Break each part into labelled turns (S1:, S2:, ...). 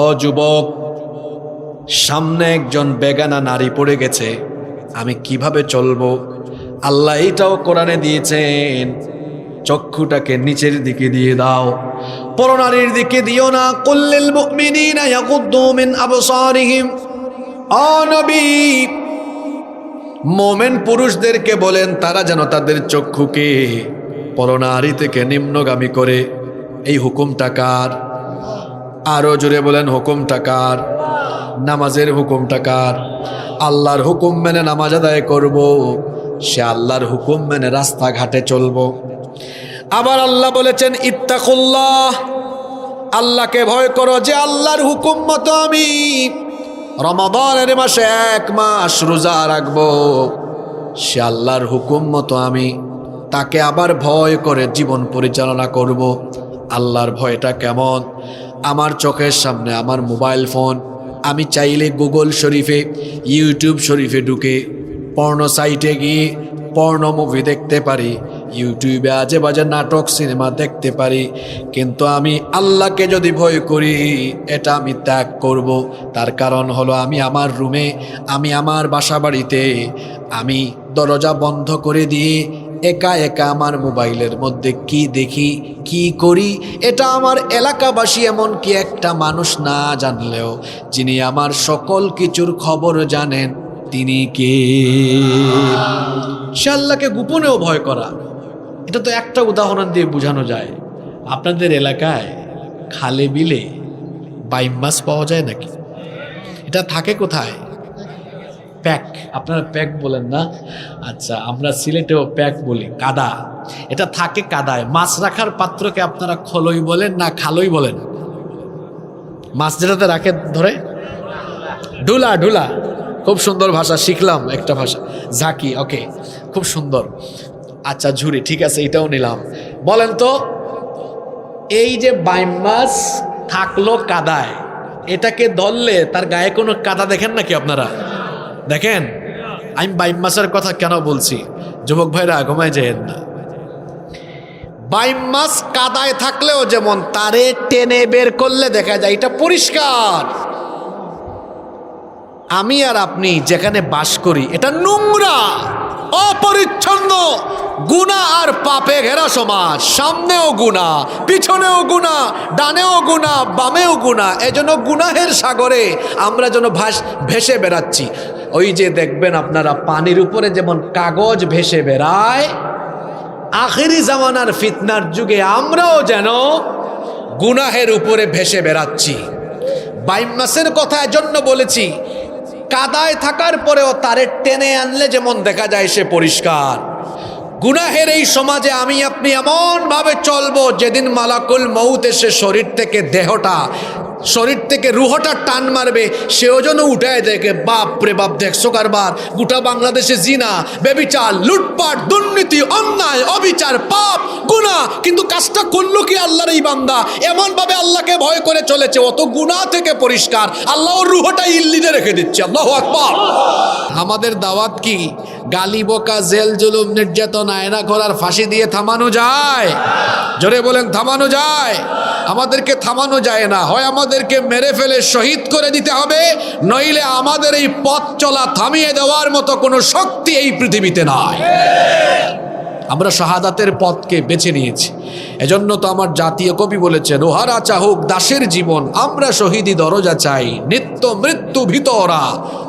S1: ও যুবক, সামনে একজন বেগানা নারী পড়ে গেছে, আমি কিভাবে চলবো? আল্লাহ এটাও কোরআনে দিয়েছেন, চক্ষুটাকে নিচের দিকে দিয়ে দাও, পরনারীর দিকে দিও না। কুল্লিল মুমিনিনা ইয়াগুদ্দু মিন আবসারিহিম। ও নবী, মোমেন পুরুষদেরকে বলেন তারা যেন তাদের চক্ষুকে পরনারী থেকে নিম্নগামী করে। এই হুকুমটা কার? আরো জোরে বলেন, হুকুমটা কার? নামাজের হুকুমটা কার? আল্লাহর হুকুম মেনে নামাজ আদায় করব, সে আল্লাহর হুকুম মেনে রাস্তাঘাটে চলবো। আবার আল্লাহ বলেছেন ইত্তাকুল্লাহ, আল্লাহকে ভয় করো, যে আল্লাহর হুকুম মতো আমি রমাদানের মাসে 1 মাস রোজা রাখবো, সে আল্লাহর হুকুম মতো আমি তাকে আবার ভয় করে জীবন পরিচালনা করব। আল্লাহর ভয়টা কেমন? আমার চোখের সামনে আমার মোবাইল ফোন, আমি চাইলে গুগল শরীফে, ইউটিউব শরীফে ঢুকে পর্ন সাইটে গিয়ে পর্ন মুভি দেখতে পারি, ইউটিউবে আজে বাজে নাটক সিনেমা দেখতে পারি, কিন্তু আমি আল্লাহকে যদি ভয় করি এটা আমি ত্যাগ করব। তার কারণ হলো আমি আমার রুমে, আমি আমার বাসা বাড়িতে আমি দরজা বন্ধ করে দিয়ে একা একা আমার মোবাইলের মধ্যে কি দেখি, কি করি, এটা আমার এলাকাবাসী এমনকি একটা মানুষ না জানলেও যিনি আমার সকল কিছুর খবর জানেন তিনি কে? সে আল্লাহকে গোপনেও ভয় করা। এটা তো একটা উদাহরণ দিয়ে বোঝানো যায়। আপনাদের এলাকায় খালে বিলে বাইম মাছ পাওয়া যায় নাকি? এটা থাকে কোথায়? প্যাক। আপনারা প্যাক বলেন না? আচ্ছা, আমরা সিলেটেও প্যাক বলি, কাদা। এটা থাকে কাদায়। মাছ রাখার পাত্রকে আপনারা খলই বলেন না খালই বলেন? মাছ যেটাতে রাখে ধরে, ঢুলা। ঢুলা, খুব সুন্দর ভাষা শিখলাম, একটা ভাষা, ঝাঁকি। ওকে, খুব সুন্দর। আচ্ছা, ঝুড়ি, ঠিক আছে, এটাও নিলাম। বলেন তো, এই যে বাইম মাছ থাকলো কাদায়, এটাকে ধরলে তার গায়ে কোনো কাদা দেখেন নাকি আপনারা? দেখেন? আমি বাইম মাছের কথা কেন বলছি, যুবক ভাইরা ঘুমায় যেন না। বাইম মাছ কাদায় থাকলেও যেমন তারে টেনে বের করলে দেখা যায় এটা পরিষ্কার। আমি আর আপনি যেখানে বাস করি এটা নোংরা, অপরিচ্ছন্ন, গুনাহ আর পাপে ঘেরা সমাজ। সামনেও গুনাহ, পিছনেও গুনাহ, ডানেও গুনাহ, বামেও গুনাহ। এজন্য গুনাহের সাগরে আমরা যেন ভেসে বেড়াচ্ছি। ওই যে দেখবেন আপনারা পানির উপরে যেমন কাগজ ভেসে বেড়ায়, আখিরি জামানার ফিতনার যুগে আমরাও যেন গুনাহের উপরে ভেসে বেড়াচ্ছি। বাইম মাছের কথা এজন্য বলেছি, কাদায় থাকার পরেও তারে টেনে আনলে যেমন দেখা যায় সে পরিষ্কার। গুনাহের এই সমাজে আমি আপনি এমন ভাবে চলবো, যেদিন মালাকুল মউত এসে শরীর থেকে রুহটা টান মারবে, সেও যেন উঠায় দেখে, বাপ রে বাপ, দেখছো কারবার, গোটা বাংলাদেশে জিনা, বেবিচার, লুটপাট, দুর্নীতি, অন্যায়, অবিচার, পাপ, গুনাহ, কিন্তু কাজটা করলো কি আল্লাহর এই বান্দা? এমন ভাবে আল্লাহকে ভয় করে চলেছে, অত গুনাহ থেকে পরিষ্কার, আল্লাহ ওর রুহটা ইল্লিনে রেখে দিচ্ছে। আল্লাহু আকবার। আমাদের দাওয়াত কি গালি, বোকা, জেল, জুলুম, নির্যাতন, আয়না করার ফাঁসি দিয়ে থামানো যায়? জোরে বলেন, থামানো যায়? আমাদেরকে থামানো যায় না। হয় আমাদেরকে মেরে ফেলে শহীদ করে দিতে হবে, নইলে আমাদের এই পথ চলা থামিয়ে দেওয়ার মতো কোনো শক্তি এই পৃথিবীতে নাই। আমরা শাহাদাতের পথকে বেছে নিয়েছি। এজন্য তো আমার জাতীয় কবি বলেছেন, ওহারা চাহুক দাসের জীবন, আমরা শহীদি দরজা চাই, নিত্য মৃত্যু ভিতরা,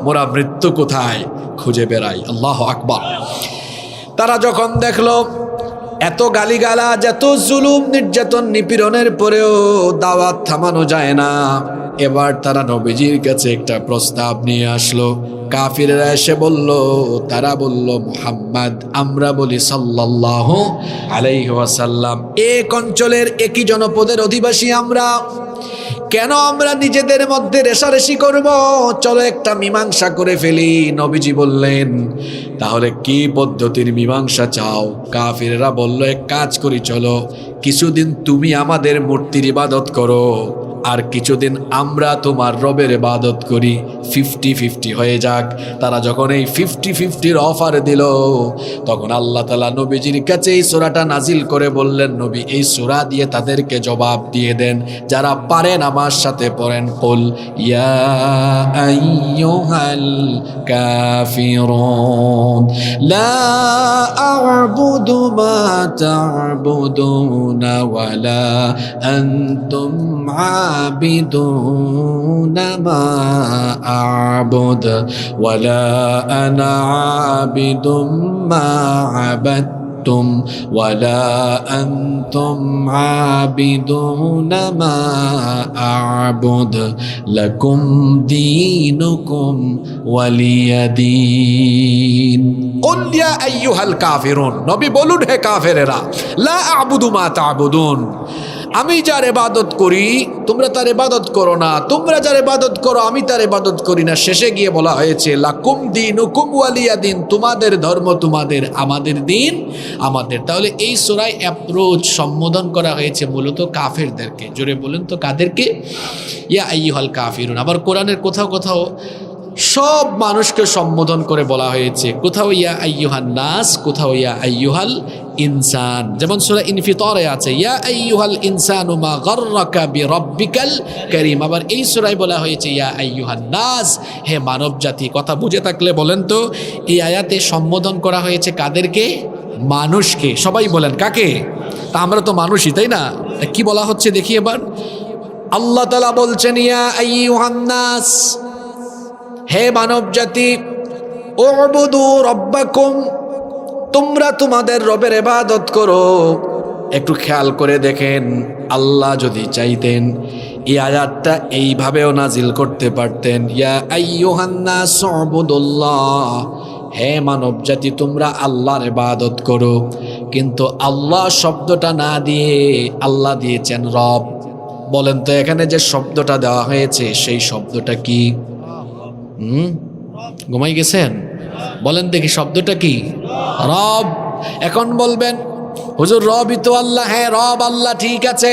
S1: মোরা মৃত্যু কোথায় খুঁজে বেড়াই। আল্লাহু আকবার। তারা যখন দেখলো এত গালিগালাজ, এত জুলুম, নির্যাতন, নিপীড়নের পরেও দাওয়াত থামানো যায় না, এবার তারা নবীজির কাছে একটা প্রস্তাব নিয়ে আসলো। কাফিররা এসে বলল, তারা বলল, মুহাম্মদ, আমরা বলি সাল্লাল্লাহু আলাইহি ওয়াসাল্লাম, এক অঞ্চলের একই জনপদের অধিবাসী আমরা, কেন আমরা নিজেদের মধ্যে রেষারেষি করব? চলো একটা মীমাংসা করে ফেলি। নবীজি বললেন, তাহলে কি পদ্ধতির মীমাংসা চাও? কাফিররা বলল, এক কাজ করি, চলো কিছুদিন তুমি আমাদের মূর্তির ইবাদত করো, আর কিছুদিন আমরা তোমার রবের ইবাদত করি, 50-50 হয়ে যাক। তারা যখন এই 50-50-র অফার দিল, তখন আল্লাহ তাআলা নবীজির কাছে এই সূরাটা নাজিল করে বললেন, নবী এই সূরা দিয়ে তাদেরকে জবাব দিয়ে দেন। যারা পারেন আমার সাথে পড়েন, কুল ইয়া আইয়ুহাল কাফিরুন লা আ'বুদু মা তা'বুদুনা ওয়ালা আনতুম আবিদুনা মা আ'বুদ ওয়ালা আনা আবিদুম মা আবাদতুম ওয়ালা আনতুম আবিদুনা মা আ'বুদ লাকুম দীনুকুম ওয়ালিয়া দীন। কুল ইয়া আইয়ুহাল কাফিরুন, নবী বলুন হে কাফেরেরা, লা আ'বুদু মা তা'বুদুন, আমি যার ইবাদত করি তোমরা তার ইবাদত করো না, তোমরা যার ইবাদত করো আমি তার ইবাদত করি না। শেষে গিয়ে বলা হয়েছে লাকুম দীনুকুম ওয়ালিয়া দীন, তোমাদের ধর্ম তোমাদের, আমাদের দিন আমাদের। তাহলে এই সূরায় অ্যাপ্রোচ সম্বোধন করা হয়েছে মূলত কাফেরদেরকে। জোরে বলেন তো কাদেরকে? ইয়া আইয়ুহাল কাফিরুন। আবার কোরআনের কোথাও কোথাও সব মানুষকে সম্বোধন করে বলা হয়েছে, কোথাও ইয়া আইয়ুহান নাস, কোথাও ইয়া আইয়ুহাল ইনসান। যেমন সূরা ইনফিতরে আছে ইয়া আইয়ুহাল ইনসানু মা গাররাকা বিরাব্বিকাল কারীম। আবার এই সূরায় বলা হয়েছে ইয়া আইয়ুহান নাস, হে মানব জাতি। কথা বুঝে থাকলে বলেন তো এই আয়াতে সম্বোধন করা হয়েছে কাদেরকে? মানুষকে। সবাই বলেন কাকে? তা আমরা তো মানুষই, তাই না? কি বলা হচ্ছে দেখি এবার। আল্লাহ তাআলা বলছেন ইয়া আইয়ুহান নাস, হে মানব জাতি, উবুদু রাব্বাকুম, তোমরা তোমাদের রবের ইবাদত করো। একটু খেয়াল করে দেখেন, আল্লাহ যদি চাইতেন এই আয়াতটা এইভাবেও নাজিল করতে পারতেন, ইয়া আইয়ুহান নাস উবুদুল্লাহ, হে মানব জাতি তোমরা আল্লাহর ইবাদত করো। কিন্তু আল্লাহ শব্দটা না দিয়ে আল্লাহ দিয়েছেন রব। বলেন তো এখানে যে শব্দটা দেওয়া হয়েছে সেই শব্দটা কি? ঘুমাই গেছেন? বলেন দেখি শব্দটা কি? রব। এখন বলবেন হুজুর রবই তো আল্লাহ। হ্যাঁ রব আল্লাহ, ঠিক আছে।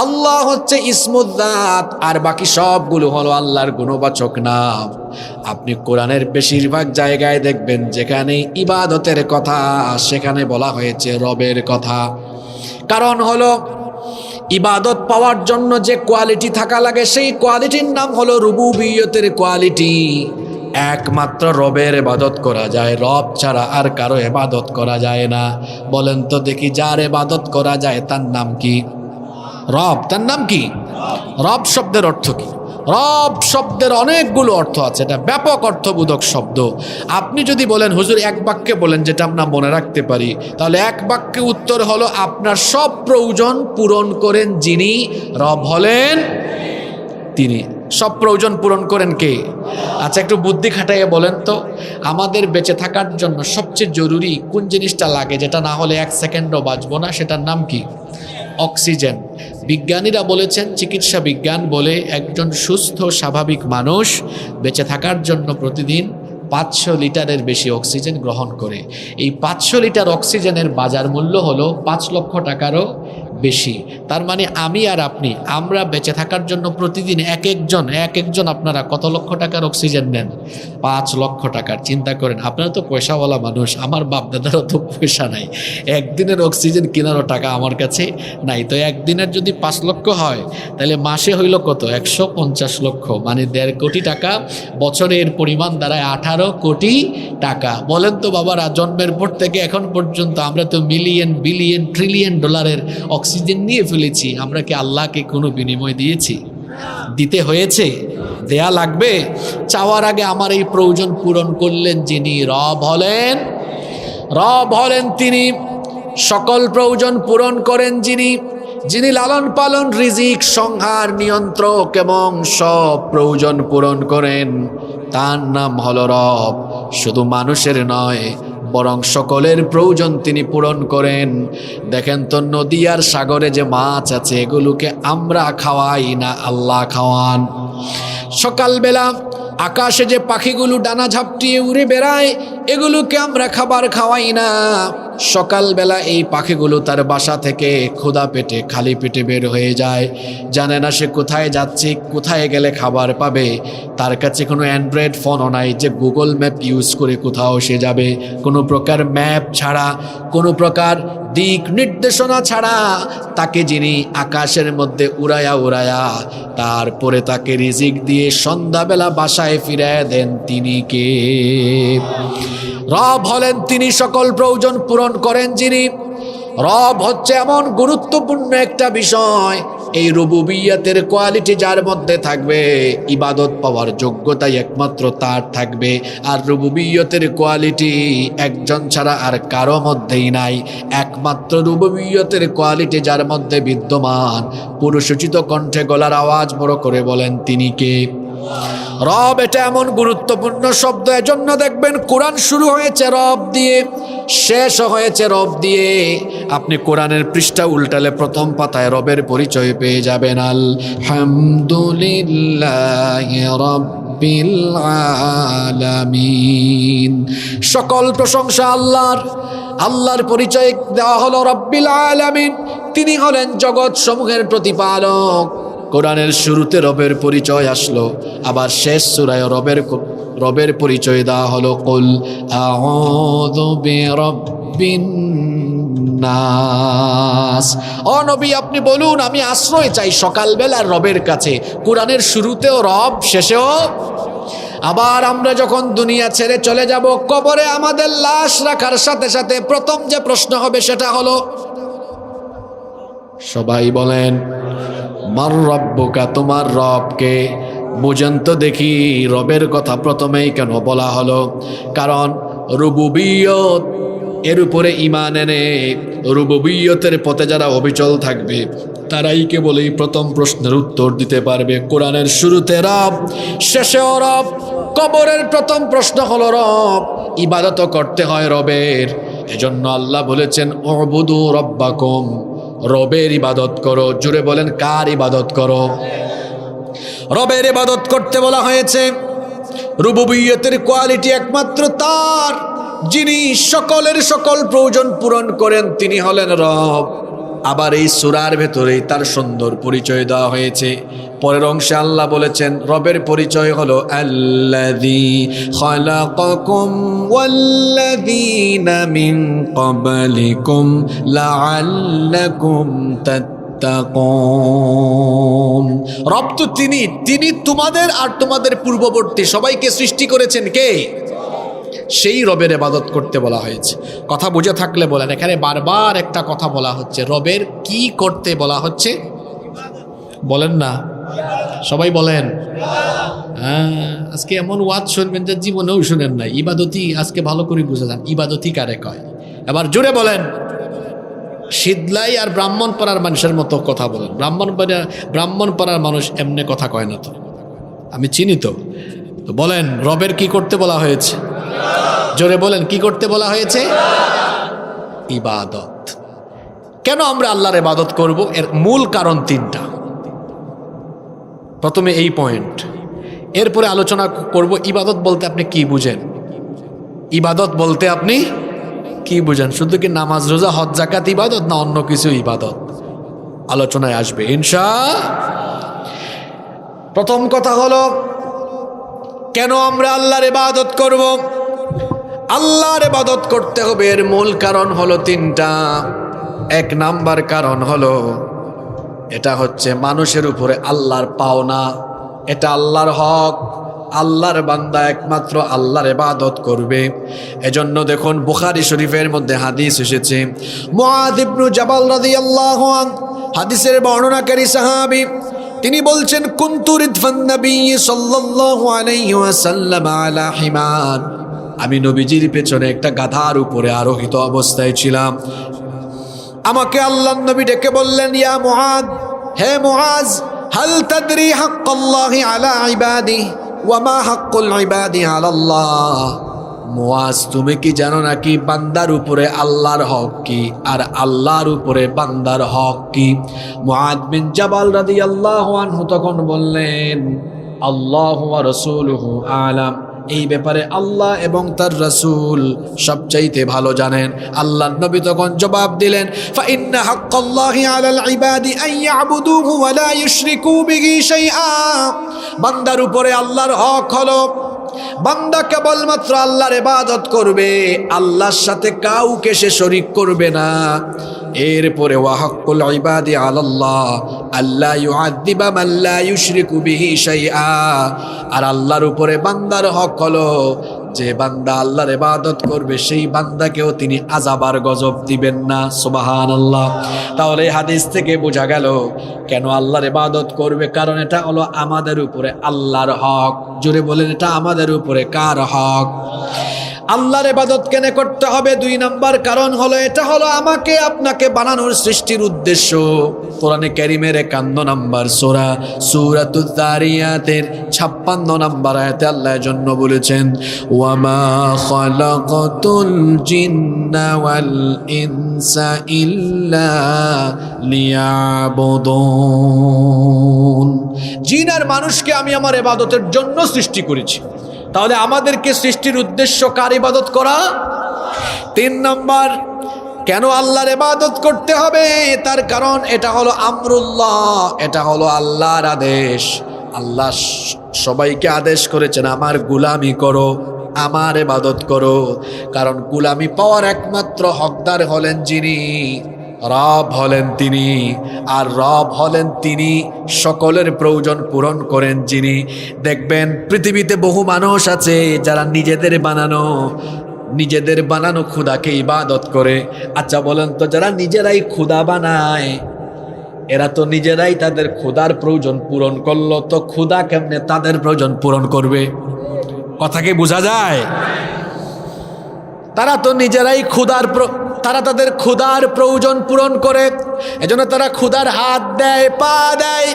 S1: আল্লাহ হচ্ছে ইসমুদ্দাত, আর বাকি সবগুলো হলো আল্লাহর গুণবাচক নাম। আপনি কোরআনের বেশিরভাগ জায়গায় দেখবেন যেখানে ইবাদতের কথা সেখানে বলা হয়েছে রবের কথা। কারণ হলো ইবাদত পাওয়ার জন্য যে কোয়ালিটি থাকা লাগে সেই কোয়ালিটির নাম হলো রুবুবিয়তের কোয়ালিটি। একমাত্র রবের ইবাদত করা যায়, রব ছাড়া আর কারো ইবাদত করা যায় না। বলেন তো দেখি যার ইবাদত করা যায় তার নাম কি? রব। তার নাম কি? রব শব্দের অর্থ কি? রব শব্দের অনেকগুলো অর্থ আছে, এটা ব্যাপক অর্থবোধক শব্দ। আপনি যদি বলেন হুজুর এক বাক্যে বলেন যেটা আমরা মনে রাখতে পারি, তাহলে এক বাক্যে উত্তর হলো আপনার সব প্রয়োজন পূরণ করেন যিনি, রব হলেন তিনি। সব প্রয়োজন পূরণ করেন কে? আচ্ছা একটু বুদ্ধি খাটাইয়ে বলেন তো, আমাদের বেঁচে থাকার জন্য সবচেয়ে জরুরি কোন জিনিসটা লাগে, যেটা না হলে এক সেকেন্ডও বাঁচবো না? সেটার নাম কি? অক্সিজেন। বিজ্ঞানীরা বলেছেন, চিকিৎসা বিজ্ঞান বলে একজন সুস্থ স্বাভাবিক মানুষ বেঁচে থাকার জন্য প্রতিদিন 500 লিটারের বেশি অক্সিজেন গ্রহণ করে। এই 500 লিটার অক্সিজেনের বাজার মূল্য হলো 5 লক্ষ টাকারও বেশি। তার মানে আমি আর আপনি, আমরা বেঁচে থাকার জন্য প্রতিদিন এক একজন আপনারা কত লক্ষ টাকার অক্সিজেন নেন? 5 লক্ষ টাকার। চিন্তা করেন, আপনারা তো পয়সাওয়ালা মানুষ, আমার বাপ দাদারও তো পয়সা নাই, একদিনের অক্সিজেন কেনারও টাকা আমার কাছে নাই। তো একদিনের যদি 5 লক্ষ হয় তাহলে মাসে হইল কত? 150 লক্ষ, মানে 1.5 কোটি টাকা। বছরে এর পরিমাণ দাঁড়ায় 18 কোটি টাকা। বলেন তো বাবারা, জন্মের পর থেকে এখন পর্যন্ত আমরা তো মিলিয়ন বিলিয়ন ট্রিলিয়ন ডলারের অক্সিজেন নিয়ে ফেলেছি। আমরা কি আল্লাহকে কোনো বিনিময় দিয়েছি? দিতে হয়েছে? দেয়া লাগবে? চাওয়ার আগে আমার এই প্রয়োজন পূরণ করলেন যিনি, রব হলেন তিনি। সকল প্রয়োজন পূরণ করেন যিনি লালন পালন, রিজিক, সংহার, নিয়ন্ত্রক এবং সব প্রয়োজন পূরণ করেন, তার নাম হলো রব। শুধু মানুষের নয় বরং সকলের প্রয়োজন তিনি পূরণ করেন। দেখেন তো নদী আর সাগরে যে মাছ আছে এগুলোকে আমরা খাওয়াই না, আল্লাহ খাওয়ান। সকালবেলা আকাশে যে পাখিগুলো ডানা ঝাপটিয়ে উড়ে বেড়ায় এগুলোকে আমরা খাবার খাওয়াই না, সকালবেলা এই পাখিগুলো তার বাসা থেকে ক্ষুধা পেটে খালি পেটে বের হয়ে যায়, জানে না সে কোথায় যাচ্ছে, কোথায় গেলে খাবার পাবে। তার কাছে কোনো অ্যান্ড্রয়েড ফোনও নাই যে গুগল ম্যাপ ইউজ করে কোথাও সে যাবে। কোনো প্রকার ম্যাপ ছাড়া, কোনো প্রকার দিক নির্দেশনা ছাড়া তাকে যিনি আকাশের মধ্যে উড়ায়া উড়ায়া তারপরে তাকে রিজিক দিয়ে সন্ধ্যাবেলা বাসায় ফিরায় দেন, তিনি কে? রব হলেন তিনি সকল প্রয়োজন পূরণ করেন যিনি। রব হচ্ছে এমন গুরুত্বপূর্ণ একটা বিষয়, এই রুবুবিয়তের কোয়ালিটি যার মধ্যে থাকবে, ইবাদত পাওয়ার যোগ্যতাই একমাত্র তার থাকবে। আর রুবুবিয়তের কোয়ালিটি একজন ছাড়া আর কারো মধ্যেই নাই। একমাত্র রুবুবিয়তের কোয়ালিটি যার মধ্যে বিদ্যমান, পুরুষোচিত কণ্ঠে গলার আওয়াজ বড় করে বলেন, তিনি কে? রব এটা এমন গুরুত্বপূর্ণ শব্দ, এজন্য দেখবেন কোরআন শুরু হয়েছে রব দিয়ে, শেষ হয়েছে রব দিয়ে। আপনি কোরআনের পৃষ্ঠা উল্টালে প্রথম পাতায় রবের পরিচয় পেয়ে যাবেন, আলহামদুলিল্লাহি রাব্বিল আলামিন। সকল প্রশংসা আল্লাহর। আল্লাহর পরিচয় দেওয়া হলো রব্বিল আলামিন, তিনি হলেন জগৎ সমূহের প্রতিপালক। কোরআনের শুরুতে রবের পরিচয় আসলো, আবার শেষ সূরায় রবের পরিচয় দেওয়া হলো, কুল আউযু বিরাব্বিন নাস। ও নবী, আপনি বলুন আমি আশ্রয় চাই সকালবেলার রবের কাছে। কোরআনের শুরুতেও রব, শেষেও। আবার আমরা যখন দুনিয়া ছেড়ে চলে যাব, কবরে আমাদের লাশ রাখার সাথে সাথে প্রথম যে প্রশ্ন হবে সেটা হলো, সবাই বলেন মার রব্বুকা, তোমার রবকে? বুঝেন তো দেখি রবের কথা প্রথমেই কেন বলা হলো? কারণ রুবুবিয়ত এর উপরে ঈমান এনে রুবুবিয়তের পথে যারা অবিচল থাকবে তারাই কেবল এই প্রথম প্রশ্নের উত্তর দিতে পারবে। কোরআনের শুরুতে রব, শেষেও রব। কবরের প্রথম প্রশ্ন হলো রব, ইবাদত করতে হয় রবের। এজন্য আল্লাহ বলেছেন, উবুদু রব্বাকুম, রবের ইবাদত করো। জুড়ে বলেন, কার ইবাদত করো? রবের ইবাদত করতে বলা হয়েছে। রুবুবিয়তের কোয়ালিটি একমাত্র তার, যিনি সকলের সকল প্রয়োজন পূরণ করেন, তিনি হলেন রব। আবার এই সূরার ভেতরেই তার সুন্দর পরিচয় দেওয়া হয়েছে। পরের অংশে আল্লাহ বলেছেন রবের পরিচয় হলো আল্লাযী খালাকাকুম ওয়াল্লাযীনা মিন ক্বাবলিকুম লাআল্লাকুম তাত্তাকুন। রব তো তিনি তোমাদের আর তোমাদের পূর্ববর্তী সবাইকে সৃষ্টি করেছেন। কে? সেই রবের ইবাদত করতে বলা হয়েছে। কথা বুঝে থাকলে বলেন, এখানে বারবার একটা কথা বলা হচ্ছে, রবের কি করতে বলা হচ্ছে? বলেন না, সবাই বলেন। হ্যাঁ, আজকে এমন ওয়াজ শুনবেন যে জীবনেও শুনেন নাই। ইবাদতই আজকে ভালো করে বুঝে যান, ইবাদতই কারে কয়। এবার জোরে বলেন। শীতলাই আর ব্রাহ্মণপাড়ার মানুষের মতো কথা বলেন। ব্রাহ্মণপাড়ার মানুষ এমনি কথা কয় না তো, আমি চিনি তো। বলেন রবের কি করতে বলা হয়েছে? জোরে বলেন, কি করতে বলা হয়েছে? ইবাদত। কেন আমরা আল্লাহর ইবাদত করব? এর মূল কারণ তিনটা। প্রথমে এই পয়েন্ট, এরপরে আলোচনা করব ইবাদত বলতে আপনি কি বুঝেন। ইবাদত বলতে আপনি কি বুঝেন? শুধু কি নামাজ, রোজা, হজ, যাকাত ইবাদত, না অন্য কিছু ইবাদত? আলোচনায় আসবে ইনশাআল্লাহ। প্রথম কথা হলো, কেন আমরা আল্লাহর ইবাদত করব? আল্লাহর ইবাদত করতে হবে, এর মূল কারণ হলো তিনটা। এক নাম্বার কারণ হলো, এটা হচ্ছে মানুষের উপরে আল্লাহর পাওনা, এটা আল্লাহর হক। আল্লাহর বান্দা একমাত্র আল্লাহর ইবাদত করবে। এজন্য দেখুন বুখারী শরীফের মধ্যে হাদিস এসেছে, মুআয ইবনে জাবাল রাদিয়াল্লাহু আনহু, হাদিসের বর্ণনাকারী সাহাবী, তিনি বলছেন, কুনতু রিদফান নবী সাল্লাল্লাহু আলাইহি ওয়াসাল্লাম আলা হিমার, আমি নবীজির পেছনে একটা গাধার উপরে আরোহিত অবস্থায় ছিলাম। আমাকে আল্লাহর নবী ডেকে বললেন, ইয়া মুআয, হে মুআয, হাল তাদরি হাক্কাল্লাহি আলা ইবাদিহি ওয়া মা হাক্কুল ইবাদি আলাল্লাহ। মুআয, তুমি কি জানো নাকি বান্দার উপরে আল্লাহর হক কি আর আল্লাহর উপরে বান্দার হক কি? মুআয বিন জাবাল রাদিয়াল্লাহু আনহু তখন বললেন, আল্লাহু ওয়া রাসূলুহু আলাম, এই ব্যাপারে আল্লাহ এবং তার রাসূল সবচাইতে ভালো জানেন। আল্লাহর নবী তখন জবাব দিলেন, ফাইন্না হাক্কাল্লাহি আলাল ইবাদি আন ইয়াবুদুহু ওয়া লা ইউশরিকু বিহি শাইআ। বান্দার উপরে আল্লাহর হক হলো বান্দা কেবলমাত্র আল্লাহর ইবাদত করবে, আল্লাহর সাথে কাউকে সে শরীক করবে না। এরপরে ওয়া হাক্কুল ইবাদি আলাল্লাহ আল্লা ইউআযযিবা মান লা ইউশরিকু বিহি শাইআ। আর আল্লাহর উপরে বান্দার হক হলো যে বান্দা আল্লাহর ইবাদত করবে সেই বান্দাকেও তিনি আযাব আর গজব দিবেন না। সুবহানাল্লাহ। তাহলে এই হাদিস থেকে বোঝা গেল কেন আল্লাহর ইবাদত করবে, কারণ এটা হলো আমাদের উপরে আল্লাহর হক। জোরে বলেন, এটা আমাদের উপরে কার হক? আল্লাহর ইবাদত কেন করতে হবে? 2 নম্বর কারণ হলো এটা হলো আমাকে আপনাকে বানানোর সৃষ্টির উদ্দেশ্য। কোরআনে কারীমের 51 নম্বর সূরা সূরাতুয যারিয়াতের 56 নম্বর আয়াতে আল্লাহ এর জন্য বলেছেন, ওয়ামা খালাকাতুল জিন্না ওয়াল ইনসা ইল্লা লিয়াবুদুন। জিন আর মানুষকে আমি আমার ইবাদতের জন্য সৃষ্টি করেছি। তাহলে আমাদেরকে সৃষ্টির উদ্দেশ্য কার ইবাদত করা? 3 নম্বর কেন আল্লাহর ইবাদত করতে হবে, তার কারণ এটা হলো আমরুল্লাহ, এটা হলো আল্লাহর আদেশ। আল্লাহ সবাইকে আদেশ করেছেন আমার গোলামি করো, আমার ইবাদত করো। কারণ গোলামি পাওয়ার একমাত্র হকদার হলেন যিনি, রব হলেন তিনি। আর রব হলেন তিনি সকলের প্রয়োজন পূরণ করেন যিনি। দেখবেন পৃথিবীতে বহু মানুষ আছে যারা নিজেদের বানানো খোদাকে ইবাদত করে। আচ্ছা বলেন তো, যারা নিজেরাই খোদা বানায় এরা তো নিজেরাই তাদের খোদার প্রয়োজন পূরণ করলো, তো খোদা কেমনে তাদের প্রয়োজন পূরণ করবে? কথা কি বোঝা যায়? তারা তো নিজেরাই তারা তাদের ক্ষুধার প্রয়োজন পূরণ করে, এজন্য তারা ক্ষুধার হাত দেয়, পা দেয়,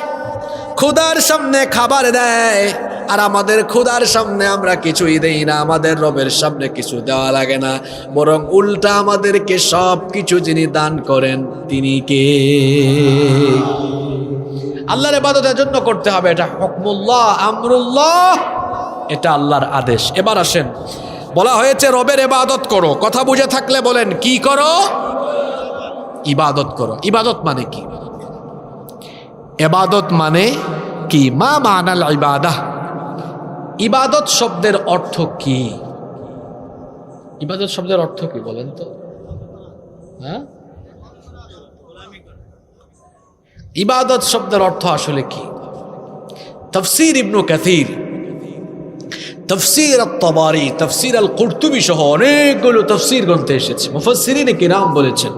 S1: ক্ষুধার সামনে খাবার দেয়। আর আমাদের ক্ষুধার সামনে আমরা কিছুই দেই না, আমাদের রবের সামনে কিছু দেওয়া লাগে না, বরং উল্টা আমাদেরকে সব কিছু যিনি দান করেন তিনি কে? আল্লাহর ইবাদতের জন্য করতে হবে, এটা হুকমুল্লাহ, আমরুল্লাহ, এটা আল্লাহর আদেশ। এবার আসেন, বলা হয়েছে রবের ইবাদত করো, কথা বুঝে থাকলে বলেন কি করো? ইবাদত করো। ইবাদত মানে কি? ইবাদত মানে কি? মা মানাল ইবাদাহ। ইবাদত শব্দের অর্থ কি? ইবাদত শব্দের অর্থ কি বলেন তো? হ্যাঁ, ইবাদত শব্দের অর্থ আসলে কি? তাফসীর ইবনে কাসীর, তফসির আত-তাবারি, তফসির আল-কুরতুবী সহ অনেকগুলো তফসির গ্রন্থে এসেছে। মুফাসসিরিনে কিরাম বলেছেন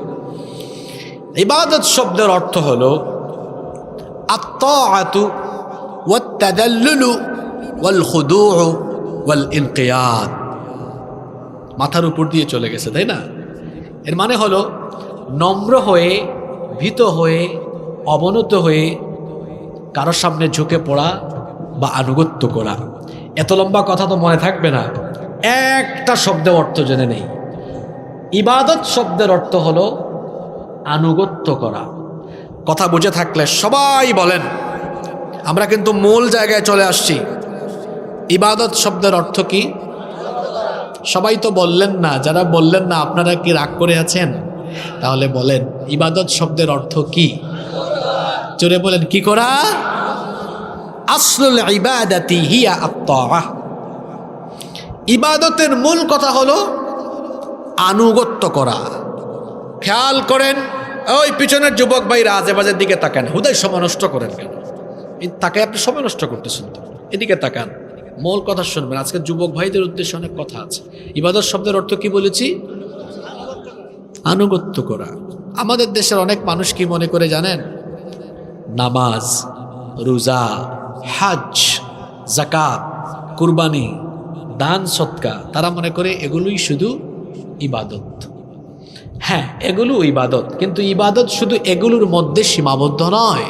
S1: ইবাদত শব্দের অর্থ হলো আত-তাআতু ওয়াত-তাদাল্লুলু ওয়াল-খুদুউ ওয়াল-ইনকিয়াদ। মাথার উপর দিয়ে চলে গেছে, তাই না? এর মানে হলো নম্র হয়ে, ভীত হয়ে, অবনত হয়ে কারোর সামনে ঝুঁকে পড়া বা আনুগত্য করা। এত লম্বা কথা তো মনে থাকবে না, একটা শব্দের অর্থ জেনে নেই। ইবাদত শব্দের অর্থ হলো আনুগত্য করা। কথা বুঝে থাকলে সবাই বলেন। আমরা কিন্তু মূল জায়গায় চলে আসছি। ইবাদত শব্দের অর্থ কি? সবাই তো বললেন না। যারা বললেন না আপনারা কি রাগ করে আছেন? তাহলে বলেন ইবাদত শব্দের অর্থ কি? জোরে বলেন, কি করা? আসলুল ইবাদাতি হিয়া আত-তাআহ। ইবাদতের মূল কথা হলো আনুগত্য করা। খেয়াল করেন, ওই পিছনের যুবক ভাইরা আজেবাজের দিকে তাকান, হুদাই সময় নষ্ট করেন কেন? তাকে আপনি সময় নষ্ট করতেছেন তো, এদিকে তাকান, মূল কথা শুনবেন। আজকে যুবক ভাইদের উদ্দেশ্যে অনেক কথা আছে। ইবাদত শব্দের অর্থ কি বলেছি? আনুগত্য করা। আমাদের দেশের অনেক মানুষ কি মনে করে জানেন? নামাজ, রোজা, হজ, যাকাত, কুরবানি, দান, সদকা, তারা মনে করে এগুলোই শুধু ইবাদত। হ্যাঁ, এগুলো ইবাদত, কিন্তু ইবাদত শুধু এগুলোর মধ্যে সীমাবদ্ধ নয়।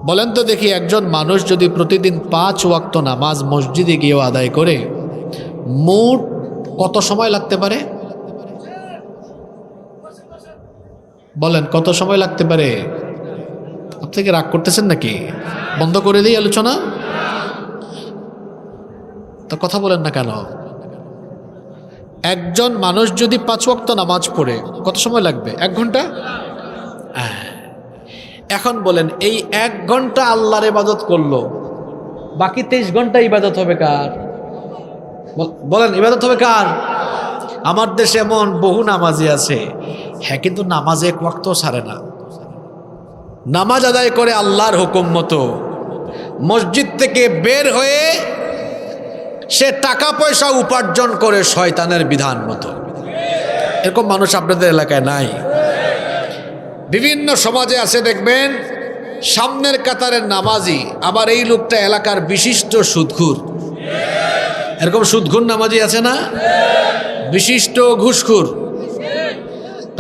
S1: বলেন তো দেখি, একজন মানুষ যদি প্রতিদিন 5 ওয়াক্ত নামাজ মসজিদে গিয়েও আদায় করে, মোট কত সময় লাগতে পারে? বলেন কত সময় লাগতে পারে? আপনি কি রাগ করতেছেন নাকি? বন্ধ করে দিই আলোচনা। তো কথা বলেন না কেন? একজন মানুষ যদি 5 ওয়াক্ত নামাজ পড়ে কত সময় লাগবে? 1 ঘন্টা। এখন বলেন এই 1 ঘন্টা আল্লাহর ইবাদত করলো, বাকি 23 ঘন্টা ইবাদত হবে কার? বলেন ইবাদত হবে কার? আমার দেশে এমন বহু নামাজি আছে, হ্যাঁ, কিন্তু নামাজ 1 ওয়াক্তও ছাড়ে না। নামাজ আদায় করে আল্লাহর হুকুম মতো, মসজিদ থেকে বের হয়ে সে টাকা পয়সা উপার্জন করে শয়তানের বিধান মতো। এরকম মানুষ আপনাদের এলাকায় নাই? বিভিন্ন সমাজে আছে দেখবেন, সামনের কাতারের নামাজি, আবার এই লোকটা এলাকার বিশিষ্ট সুদখোর। এরকম সুদখোর নামাজি আছে না? বিশিষ্ট ঘুষখোর,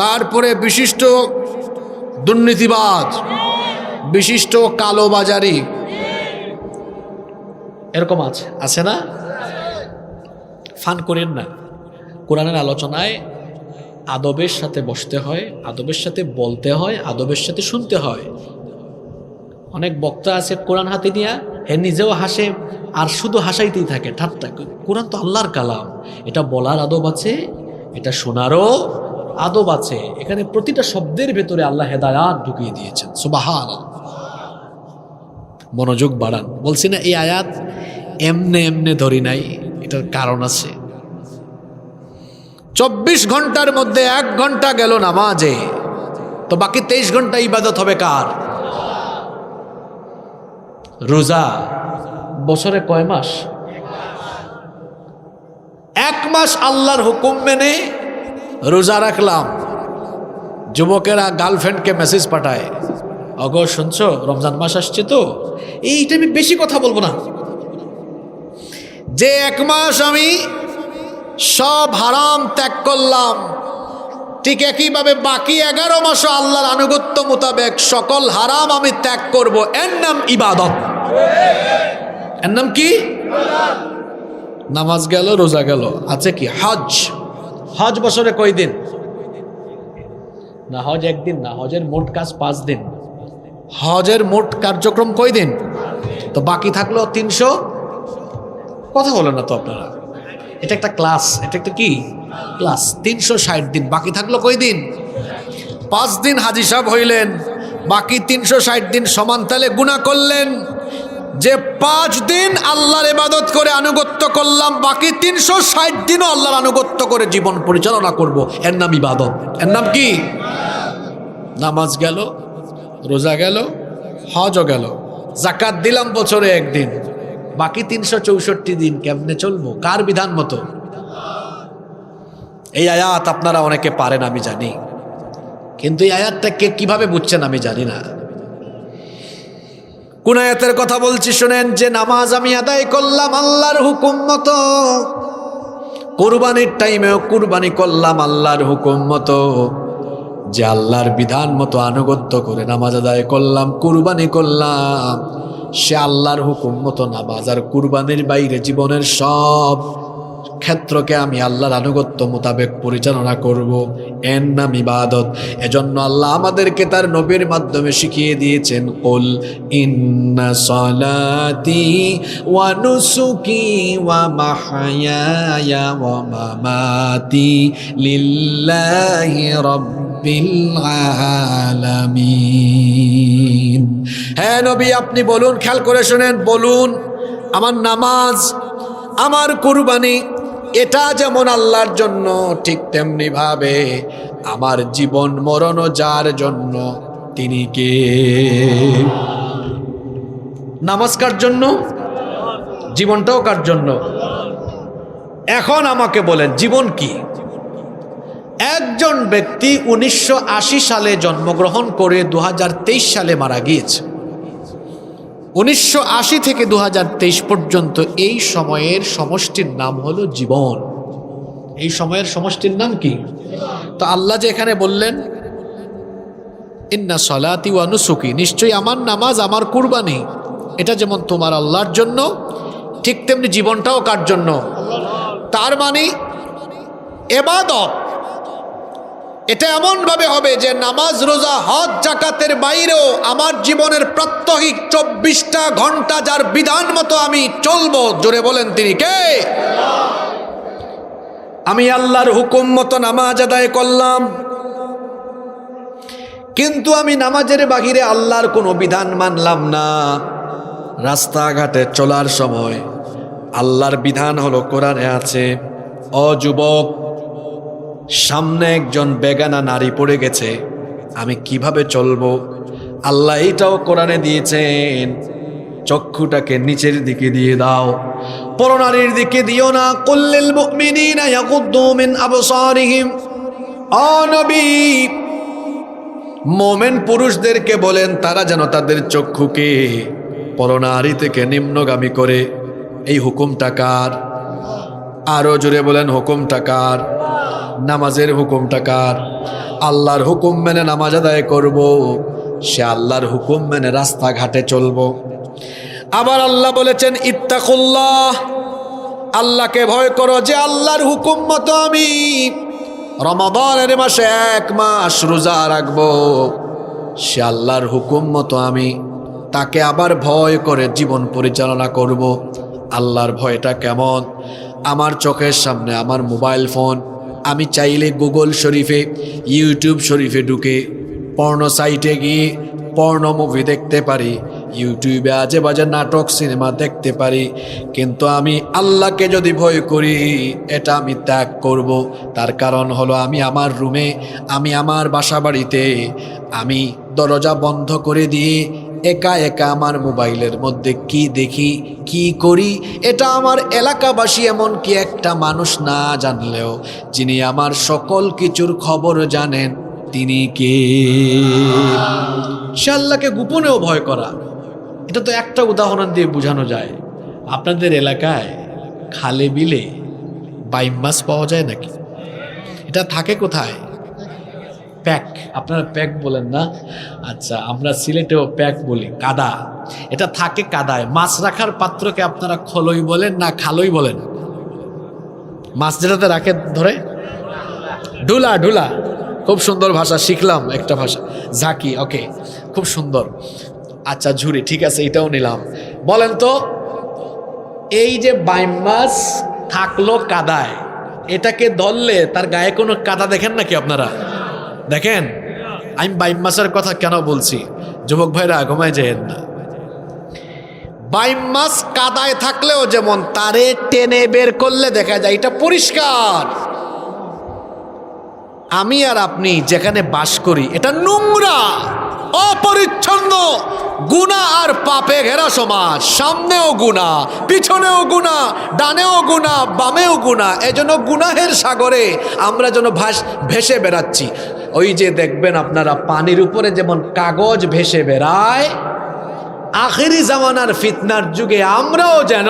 S1: তারপরে বিশিষ্ট দুর্নীতিবাজ, বিশিষ্ট কালোবাজারি, এরকম আছে না? ফান করেন না। কোরআনের আলোচনায় আদবের সাথে বসতে হয়, আদবের সাথে বলতে হয়, আদবের সাথে শুনতে হয়। অনেক বক্তা আছে কোরআন হাতে নিয়ে হে নিজেও হাসে আর শুধু হাসাইতেই থাকে, ঠাট্টা। কোরআন তো আল্লাহর কালাম, এটা বলার আদব আছে, এটা শোনারও আদব আছে। এখানে প্রতিটা শব্দের ভেতরে আল্লাহ হেদায়াত ঢুকিয়ে দিয়েছেন। সুবহানাল্লাহ। মনোযোগ বাড়ান। বলছি না এই আয়াত এমনে এমনে ধরি নাই, এটার কারণ আছে। 24 ঘন্টার মধ্যে 1 ঘন্টা গেল নামাজে, তো বাকি 23 ঘন্টা ইবাদত হবে কার? রোজা বছরে কয় মাস? 1 মাস আল্লাহর হুকুম মেনে রোজা রাখলাম। যুবকেরা গার্লফ্রেন্ডকে মেসেজ পাঠায়, অগো শুনছো রমজান মাস আসছে তো। এইটা আমি বেশি কথা বলবো না, যে 1 মাস আমি সব হারাম ত্যাগ করলাম, ঠিক একইভাবে বাকি 11 মাসও আল্লাহর আনুগত্য মোতাবেক সকল হারাম আমি ত্যাগ করব। এর নাম ইবাদত। এর নাম কি? নামাজ গেল, রোজা গেল, আছে কি? হজ। হজ বছরে কয় দিন? না হজ 1 দিন না, হজের মোট কাজ 5 দিন। হজের মোট কার্যক্রম কয় দিন? তো বাকি থাকলো 300। কথা বলেন না তো আপনারা। এটা একটা ক্লাস, এটা একটা কি ক্লাস? 360 দিন, বাকি থাকলো কয় দিন? 5 দিন হাজী সাহেব হইলেন, বাকি 360 দিন সমান তালে গুনাহ করলেন। যে 5 দিন আল্লাহর ইবাদত করে আনুগত্য করলাম, বাকি 360 দিনও আল্লাহর আনুগত্য করে জীবন পরিচালনা করব, এর নাম ইবাদত। এর নাম কি? নামাজ গেল, রোজা গেল, হজও গেল, যাকাত দিলাম বছরে 1 দিন, বাকি 364 দিন কেমনে চলবো? কার বিধান মতো? এই আয়াত আপনারা অনেকে পারেন আমি জানি, কিন্তু এই আয়াতটাকে কিভাবে বুঝছেন আমি জানি না। কোন আয়াতের কথা বলছি শুনেন, যে নামাজ আমি আদায় করলাম আল্লাহর হুকুম মতো, কুরবানির টাইমেও কুরবানি করলাম আল্লাহর হুকুম মতো, যে আল্লাহর বিধান মতো আনুগত্য করে নামাজ আদায় করলাম, কুরবানি করলাম, সে আল্লাহর হুকুম মতো নামাজ আর কুরবানির বাইরে জীবনের সব ক্ষেত্রকে আমি আল্লাহর আনুগত্য মোতাবেক পরিচালনা করব, এর নাম ইবাদত। এজন্য আল্লাহ আমাদেরকে তার নবীর মাধ্যমে শিখিয়ে দিয়েছেন, কুল ইন্না সলাতি ওয়া নুসুকি ওয়া মাহইয়ায়া ওয়া মামাতি লিল্লাহি রাব্বিল আলামিন। হ্যাঁ নবী আপনি বলুন, খেয়াল করে শুনেন, বলুন আমার নামাজ, আমার কুরবানি এটা যেমন আল্লাহর জন্য, ঠিক তেমনি ভাবে আমার জীবন মরণও যার জন্য, তিনি কে? নামাজ কার জন্য? জীবনটাও কার জন্য? এখন আমাকে বলেন জীবন কি? একজন ব্যক্তি 1980 সালে জন্মগ্রহণ করে 2023 সালে মারা গিয়েছে। 1980 থেকে 2023 পর্যন্ত এই সময়ের সমষ্টির নাম হলো জীবন। এই সময়ের সমষ্টির নাম কি? তো আল্লাহ যে এখানে বললেন ইন্না সলাতি ওয়া নুসুকি, নিশ্চয়ই আমার নামাজ আমার কুরবানি এটা যেমন তোমার আল্লাহর জন্য, ঠিক তেমনি জীবনটাও কার জন্য? তার মানে ইবাদত এটা এমনভাবে হবে যে নামাজ রোজা হজ জাকাতের বাইরেও আমার জীবনের প্রাত্যহিক 24টা ঘন্টা যার বিধান মতো আমি চলবো, জোরে বলেন তিনি কে? আমি আল্লাহর হুকুম মতো নামাজ আদায় করলাম, কিন্তু আমি নামাজের বাহিরে আল্লাহর কোনো বিধান মানলাম না। রাস্তাঘাটে চলার সময় আল্লাহর বিধান হলো কোরআনে আছে, ও যুবক, সামনে একজন বেগানা নারী পড়ে গেছে, আমি কিভাবে চলবো? আল্লাহ এইটাও কোরআনে দিয়েছেন, চক্ষুটাকে নিচের দিকে দিয়ে দাও, পরনারীর দিকে দিও না। কুল্লিল মুমিনিনা ইয়াগুদ্দু মিন আবসারিহিম, ও নবী, মোমেন পুরুষদেরকে বলেন তারা যেন তাদের চক্ষুকে পরনারী থেকে নিম্নগামী করে। এই হুকুমটা কার? আরো জোরে বলেন, হুকুমটা কার? নামাজের হুকুমটা কার? আল্লাহর হুকুম মেনে নামাজ আদায় করব, সে আল্লাহর হুকুম মেনে রাস্তাঘাটে চলবো। আবার আল্লাহ বলেছেন ইত্তাকুল্লাহ, আল্লাহকে ভয় করো, যে আল্লাহর হুকুম মতো আমি রমাদানের মাসে 1 মাস রোজা রাখবো, সে আল্লাহর হুকুম মতো আমি তাকে আবার ভয় করে জীবন পরিচালনা করব। আল্লাহর ভয়টা কেমন? আমার চোখের সামনে আমার মোবাইল ফোন, আমি চাইলে গুগল শরীফে, ইউটিউব শরীফে ঢুকে পর্ণ সাইটে গিয়ে পর্ণ মুভি দেখতে পারি, ইউটিউবে আজে বাজে নাটক সিনেমা দেখতে পারি, কিন্তু আমি আল্লাহকে যদি ভয় করি এটা আমি ত্যাগ করব। তার কারণ হলো আমি আমার রুমে, আমি আমার বাসা বাড়িতে আমি দরজা বন্ধ করে দিয়ে একা একা আমার মোবাইলের মধ্যে কি দেখি কি করি এটা আমার এলাকাবাসী এমনকি একটা মানুষ না জানলেও যিনি আমার সকল কিছুর খবর জানেন তিনি কে? সে আল্লাহকে গোপনেও ভয় করা। এটা তো একটা উদাহরণ দিয়ে বোঝানো যায়। আপনাদের এলাকায় খালে বিলে বাইম মাছ পাওয়া যায় নাকি? এটা থাকে কোথায়? প্যাক। আপনারা প্যাক বলেন না? আচ্ছা, আমরা সিলেটেও প্যাক বলি। কাদা, এটা থাকে কাদায়। মাছ রাখার পাত্রকে আপনারা খলই বলেন না খালই বলেন? মাছ যেটাতে রাখে ধরে, ঢুলা। ঢুলা, খুব সুন্দর ভাষা শিখলাম, একটা ভাষা, ঝাঁকি। ওকে, খুব সুন্দর। আচ্ছা, ঝুড়ি, ঠিক আছে, এটাও নিলাম। বলেন তো, এই যে বাইম মাছ থাকলো কাদায়, এটাকে ধরলে তার গায়ে কোনো কাদা দেখেন নাকি আপনারা? দেখেন? আমি বাইম মাছের কথা কেন বলছি, যুবক ভাইরা ঘুমায় যেন না। বাইম মাছ কাদায় থাকলেও যেমন তারে টেনে বের করলে দেখা যায় এটা পরিষ্কার। আমি আর আপনি যেখানে বাস করি এটা নোংরা, অপরিচ্ছন্ন, গুনাহ আর পাপে ঘেরা সমাজ। সামনেও গুনাহ, পিছনেও গুনাহ, ডানেও গুনাহ, বামেও গুনাহ। এজন্য গুনাহের সাগরে আমরা যেন ভেসে বেড়াচ্ছি। ওই যে দেখবেন আপনারা পানির উপরে যেমন কাগজ ভেসে বেড়ায়, আখিরি জামানার ফিতনার যুগে আমরাও যেন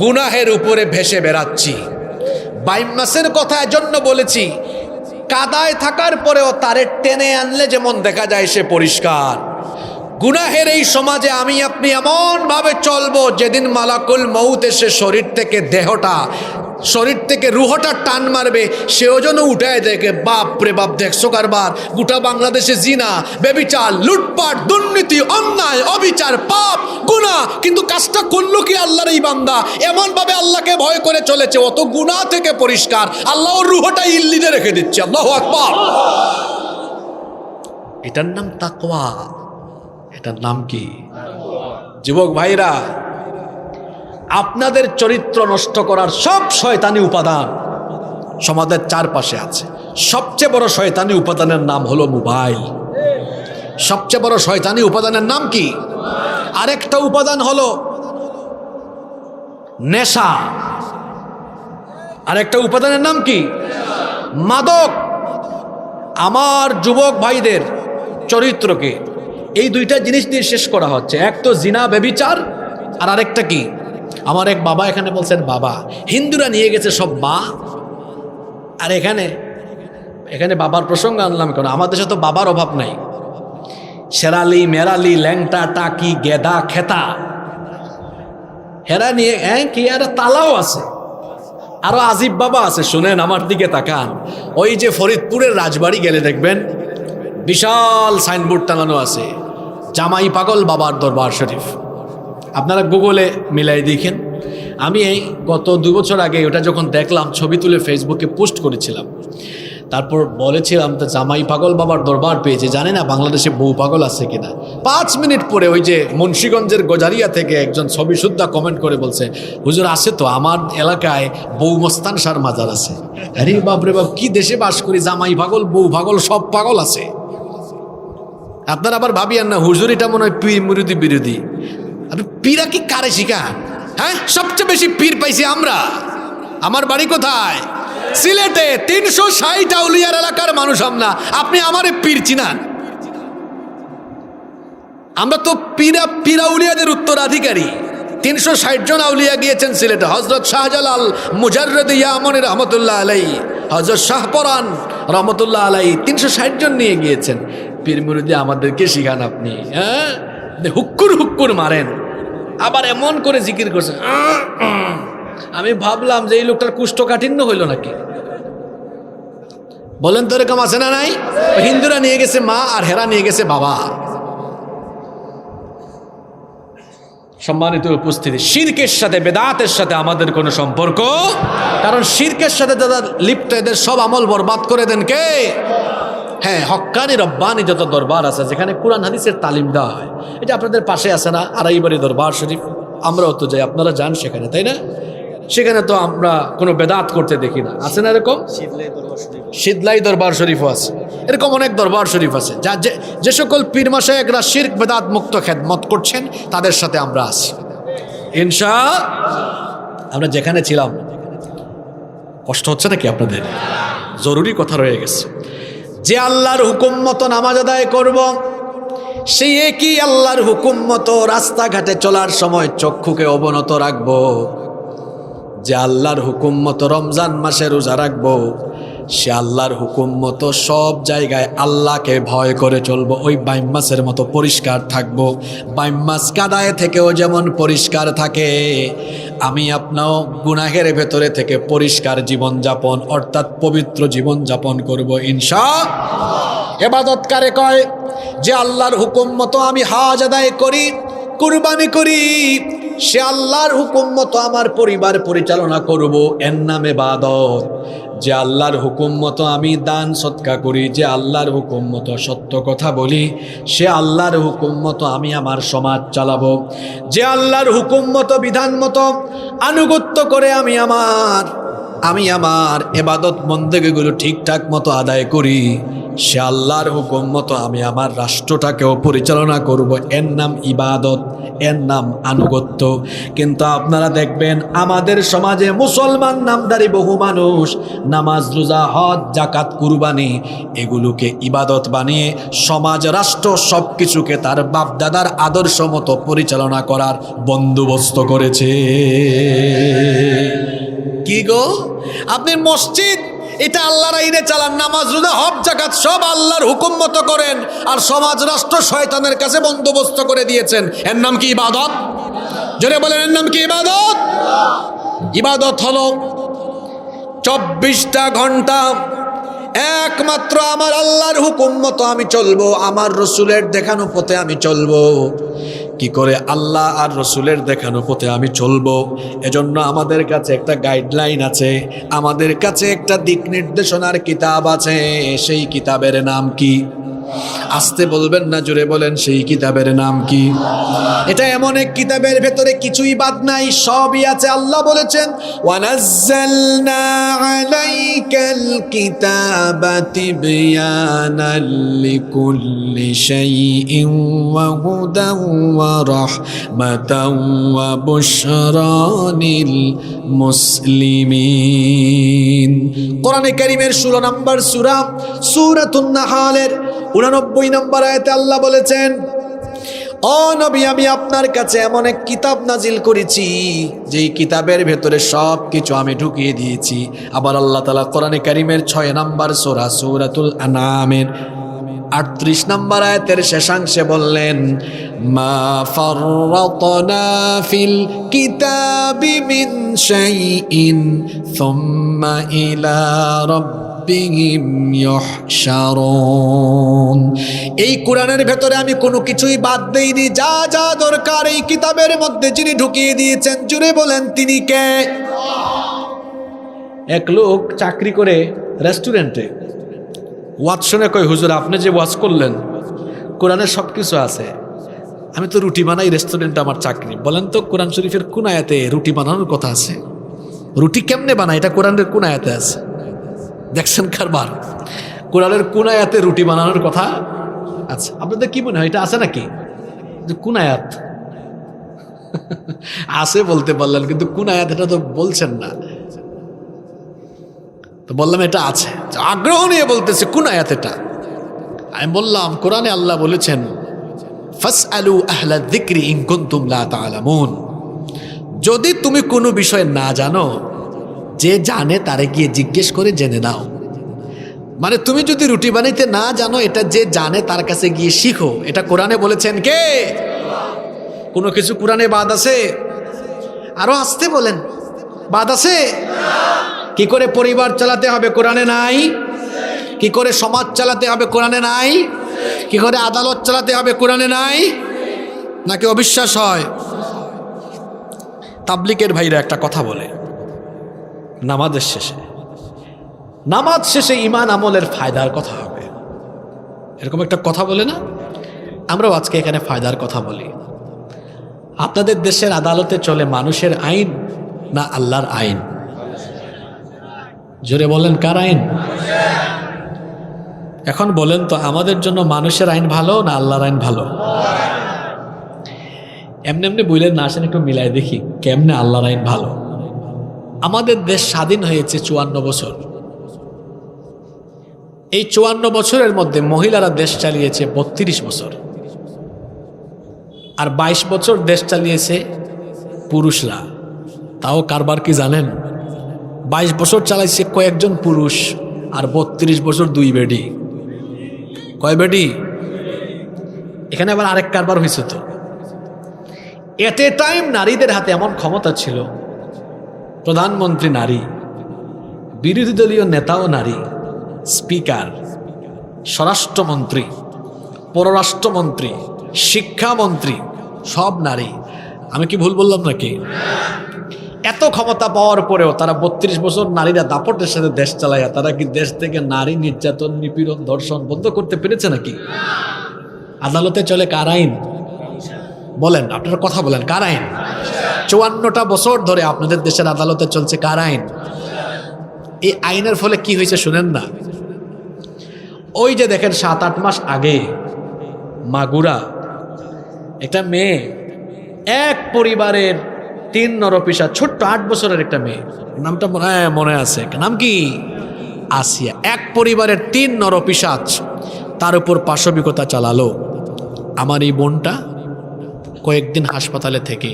S1: গুনাহের উপরে ভেসে বেড়াচ্ছি। বাইম মাছের কথা এজন্য বলেছি, কাদায় থাকার পরেও তারে টেনে আনলে যেমন দেখা যায় সে পরিষ্কার। গুনাহের এই সমাজে আমি আপনি এমন ভাবে চলবো, যেদিন মালাকুল মউত এসে শরীর থেকে রুহটা টান মারবে, সেও যেন উঠায় দেখে বাপ রে বাপ, দেখছো কারবার, গোটা বাংলাদেশে জিনা, ব্যভিচার, লুটপাট, দুর্নীতি, অন্যায়, অবিচার, পাপ, গুনাহ, কিন্তু কাজটা করলো কি আল্লাহর এই বান্দা? এমন ভাবে আল্লাহকে ভয় করে চলেছে, অত গুনাহ থেকে পরিষ্কার, আল্লাহ ওর রুহটা ইল্লিতে রেখে দিচ্ছে। আল্লাহু আকবার। এটার নাম তাকওয়া। এটার নাম কি? যুবক ভাইরা, আপনাদের চরিত্র নষ্ট করার সব শয়তানি উপাদান সমাজের চারপাশে আছে। সবচেয়ে বড় শয়তানি উপাদানের নাম হলো মোবাইল। সবচেয়ে বড় শয়তানি উপাদানের নাম কি? আরেকটা উপাদান হলো নেশা। আরেকটা উপাদানের নাম কি? মাদক। আমার যুবক ভাইদের চরিত্রকে এই দুইটা জিনিস দিয়ে শেষ করা হচ্ছে। এক তো জিনা, ব্যভিচার, আর আরেকটা কি? আমার এক বাবা এখানে বলছেন, বাবা হিন্দুরা নিয়ে গেছে সব মা। আর এখানে বাবার প্রসঙ্গ আনলাম কেন? আমাদের দেশে তো বাবার অভাব নাই। শেরালি, মেরালি, ল্যাংটা, টাকি, গেদা, খেতা, হেরা নিয়ে কি আর তালাও আছে। আরো আজিব বাবা আছে, শুনেন আমার দিকে তাকান। ওই যে ফরিদপুরের রাজবাড়ি গেলে দেখবেন বিশাল সাইনবোর্ড টানানো আছে, জামাই পাগল বাবার দরবার শরীফ। আপনারা গুগলে মিলাই দেখেন। আমি এই গত 2 বছর আগে ওটা যখন দেখলাম, ছবি তুলে ফেসবুকে পোস্ট করেছিলাম। তারপর বলেছিলাম তো জামাই পাগল বাবার দরবার পেয়েছে, জানে না বাংলাদেশে বউ পাগল আছে কিনা। 5 মিনিট পরে ওই যে মুন্সিগঞ্জের গজারিয়া থেকে একজন ছবি সুদ্ধা কমেন্ট করে বলছে, হুজুর আছে তো, আমার এলাকায় বউ মস্তান সার মাজার আছে। আরে বাপরে বাপ, কি দেশে বাস করি, জামাই পাগল বউ পাগল সব পাগল আছে। আপনারা আবার ভাবিয়েন না হুজুর এটা মনে হয় পীর মুরিদি বিরোধী। আপনি পীরা কি কারে শিখান? হ্যাঁ, সবচেয়ে বেশি পীর পাইছি আমরা। আমার বাড়ি কোথায়? সিলেটে। 360 আউলিয়ার এলাকার মানুষ আমরা। আপনি আমারে পীর চিনান? আমরা তো পীরা উলিয়াদের উত্তরাধিকারী। 360 জন আউলিয়া গিয়েছেন সিলেটে। হজরত শাহজালাল মুজাররদ ইয়ামনি রহমতুল্লাহ আলাই, হজরত শাহপরান রহমতুল্লাহ আলাই 360 জন নিয়ে গিয়েছেন। পীর মুরিদি আমাদেরকে শিখান আপনি? হ্যাঁ, হুক্কুর হুক্কুর মারেন, আবার এমন করে জিকির করছেন। আমি ভাবলাম যে এই লোকটার কুষ্ঠকাঠিন্য হইল নাকি। বলেন তো এরকম আছে না নাই? হিন্দুরা নিয়ে গেছে মা, আর হেরা নিয়ে গেছে বাবা। সম্মানিত উপস্থিতি, শিরকের সাথে বেদাতের সাথে আমাদের কোনো সম্পর্ক, কারণ শিরকের সাথে যারা লিপ্ত এদের সব আমল বরবাদ করে দেন কে? হ্যাঁ, হক্কানি রব্বানি যত দরবার আছে যেখানে কোরআন হাদিসের তালিম দেওয়া হয়, এটা আপনাদের পাশে আছে না আড়াইবাড়ি দরবার শরীফ? আমরাও তো যাই, আপনারা যান সেখানে, তাই না? সেখানে তো আমরা কোনো বেদাত করতে দেখি না, আছে না এরকম? শীতলাই দরবার শরীফও আছে, এরকম অনেক দরবার শরীফ আছে যা যে সকল পীর মাশায়েখরা শিরক বেদাত মুক্ত খেদমত করছেন তাদের সাথে আমরা আছি ইনশাআল্লাহ। আমরা যেখানে ছিলাম, কষ্ট হচ্ছে নাকি আপনাদের? জরুরি কথা রয়ে গেছে। যে আল্লাহর হুকুম মতো নামাজ আদায় করব, সেই একই আল্লাহর হুকুম মতো রাস্তাঘাটে চলার সময় চক্ষুকে অবনত রাখবো। যে আল্লাহর হুকুম মতো রমজান মাসে রোজা রাখবো, সে আল্লাহর হুকুম মতো সব জায়গায় আল্লাহকে ভয় করে চলবো। ওই বাইম মাসের মতো পরিষ্কার থাকবো। বাইম মাস কাদায় থেকেও যেমন পরিষ্কার থাকে, আমি আপনাও গুনাহের ভেতরে থেকে পরিষ্কার জীবনযাপন অর্থাৎ পবিত্র জীবনযাপন করব ইনশাআল্লাহ। ইবাদত কারে কয়? যে আল্লাহর হুকুম মতো আমি হজ আদায় করি, কুরবানি করি, সে আল্লাহর হুকুম মতো আমার পরিবার পরিচালনা করব, এর নাম ইবাদত। যে আল্লাহর হুকুম মতো আমি দান সৎকা করি, যে আল্লাহর হুকুম মতো সত্য কথা বলি, সে আল্লাহর হুকুম মতো আমি আমার সমাজ চালাবো। যে আল্লাহর হুকুম মতো বিধান মতো আনুগত্য করে আমি আমার ইবাদত বন্দেগীগুলো ঠিকঠাক মতো আদায় করি, সে আল্লাহর হুকুম মতো আমি আমার রাষ্ট্রটাকেও পরিচালনা করব, এর নাম ইবাদত, এর নাম আনুগত্য। কিন্তু আপনারা দেখবেন আমাদের সমাজে মুসলমান নামধারী বহু মানুষ নামাজ রোজা হজ জাকাত কুরবানি এগুলোকে ইবাদত বানিয়ে সমাজ রাষ্ট্র সব কিছুকে তার বাপদাদার আদর্শ মতো পরিচালনা করার বন্দোবস্ত করেছে। কি গো, আপনি মসজিদ এটা আল্লাহর আইনে চালান, নামাজ রোজা হজ জাকাত সব আল্লাহর হুকুম মতো করেন, আর সমাজ রাষ্ট্র শয়তানের কাছে বন্দোবস্ত করে দিয়েছেন, এর নাম কি ইবাদত? জোরে বলেন, এর নাম কি ইবাদত? ইবাদত হলো 24টা ঘন্টা একমাত্র আমার আল্লাহর হুকুম মতো আমি চলবো, আমার রসুলের দেখানো পথে আমি চলবো। কি করে আল্লাহ আর রসুলের দেখানো পথে আমি চলবো? এজন্য আমাদের কাছে একটা গাইডলাইন আছে, আমাদের কাছে একটা দিক নির্দেশনার কিতাব আছে। সেই কিতাবের নাম কি? আস্তে বলবেন না, জোরে বলেন, সেই কিতাবের নাম কি? এটা এমন এক কিতাবের ভেতরে কিছুই বাদ নাই, সবই আছে। আল্লাহ বলেছেন, ওয়ানাজ্জালনা আলাইকাল কিতাবা তিবয়ানাল লিকুল্লি শাইইন ওয়া হুদান ওয়া রাহমাতান ওয়া বুশরা লিল মুসলিমিন। কোরআনে কারীমের 16 নম্বর সূরা সূরাতুন নাহলের 89 নম্বর আয়াতে আল্লাহ বলেছেন, ও নবী, আমি আপনার কাছে এমন এক কিতাব নাজিল করেছি যেই কিতাবের ভেতরে সব কিছু আমি ঢুকিয়ে দিয়েছি। আবার আল্লাহ তাআলা কোরআনে কারীমের 6 নম্বর সূরা সূরাতুল আনআমের 38 নম্বর আয়াতের শেষাংশে বললেন, মা ফাররাতনা ফিল কিতাবি মিন শাইইন সুম্মা ইলা রাব্বিহিম ইউহশারুন। এই কোরআনের ভেতরে আমি কোনো কিছুই বাদ দেইনি, যা যা দরকার এই কিতাবের মধ্যে যিনি ঢুকিয়ে দিয়েছেন, জুড়ে বলেন তিনি কে? এক লোক চাকরি করে রেস্টুরেন্টে, ওয়াজ শুনে কই, হুজুর আপনি যে ওয়াজ করলেন কোরআনের সব কিছু আছে, আমি তো রুটি বানাই, রেস্টুরেন্টে আমার চাকরি। বলেন তো কোরআন শরীফের কোন আয়াতে রুটি বানানোর কথা আছে? রুটি কেমনে বানায় এটা কোরআনের কোন আয়াতে আছে? দেখছেন কারবার, কোরআনের কোন আয়াতে রুটি বানানোর কথা আছে? আপনাদের কি মনে হয় এটা আছে নাকি? কোন আয়াত আছে বলতে পারলেন, কিন্তু কোন আয়াত এটা তো বলছেন না। তো বললাম এটা আছে, আগ্রহ নিয়ে বলতেছে কোন আয়াত এটা? আমি বললাম কোরআনে আল্লাহ বলেছেন, ফাসআলু আহলা যিকরি ইন কুনতুম লা তা'লামুন। যদি তুমি কোনো বিষয় না জানো, যে জানে তারে গিয়ে জিজ্ঞেস করে জেনে নাও। মানে তুমি যদি রুটি বানাইতে না জানো, এটা যে জানে তার কাছে গিয়ে শিখো। এটা কোরআনে বলেছেন কে? কোনো কিছু কোরআনে বাদ আছে? আরো আসতে বলেন, বাদ আছে? কি করে পরিবার চালাতে হবে কোরআনে নাই? কি করে সমাজ চালাতে হবে কোরআনে নাই? কি করে আদালত চালাতে হবে কোরআনে নাই? নাকি অবিশ্বাস হয়? তাবলিগের ভাইরা একটা কথা বলে নামাজ শেষে ঈমান আমলের ফায়দার কথা হবে, এরকম একটা কথা বলে না? আমরাও আজকে এখানে ফায়দার কথা বলি। আপনাদের দেশের আদালতে চলে মানুষের আইন না আল্লাহর আইন? জোরে বলেন, কার আইন? এখন বলেন তো, আমাদের জন্য মানুষের আইন ভালো না আল্লাহর আইন ভালো? এমনি এমনি বললেন না, আসেন একটু মিলাই দেখি কেমনে আল্লাহর আইন ভালো। আমাদের দেশ স্বাধীন হয়েছে 54 বছর। এই 54 বছরের মধ্যে মহিলারা দেশ চালিয়েছে 32 বছর, আর 22 বছর দেশ চালিয়েছে পুরুষরা। তাও কারবার কি জানেন? 22 বছর চালাইছে কয়েকজন পুরুষ, আর 32 বছর 2 বেডি। কয় বেডি? এখানে আবার আরেক কারবার হয়েছে তো। এট এ টাইম নারীদের হাতে এমন ক্ষমতা ছিল, প্রধানমন্ত্রী নারী, বিরোধী দলীয় নেতাও নারী, স্পিকার, স্বরাষ্ট্রমন্ত্রী, পররাষ্ট্রমন্ত্রী, শিক্ষামন্ত্রী সব নারী। আমি কি ভুল বললাম নাকি? এত ক্ষমতা পাওয়ার পরেও তারা 32 বছর নারীরা দাপটের সাথে দেশ চালায়, তারা কি দেশ থেকে নারী নির্যাতন, নিপীড়ন, ধর্ষণ বন্ধ করতে পেরেছে নাকি? আদালতে চলে কার আইন? বলেন, আপনারা কথা বলেন, কার আইন? 54টা বছর ধরে আপনাদের দেশের আদালতে চলছে কার আইন? এই আইনের ফলে কি হয়েছে শুনেন না। ওই যে দেখেন 7-8 মাস আগে মাগুরা একটা মেয়ে, এক পরিবারের 3 নরপিশা, ছোট্ট 8 বছরের একটা মেয়ে, নামটা মনে আছে, নাম কি? আসিয়া। এক পরিবারের 3 নরপিশাচ তার উপর পাশবিকতা চালালো। আমার এই বোনটা কয়েকদিন হাসপাতালে থেকে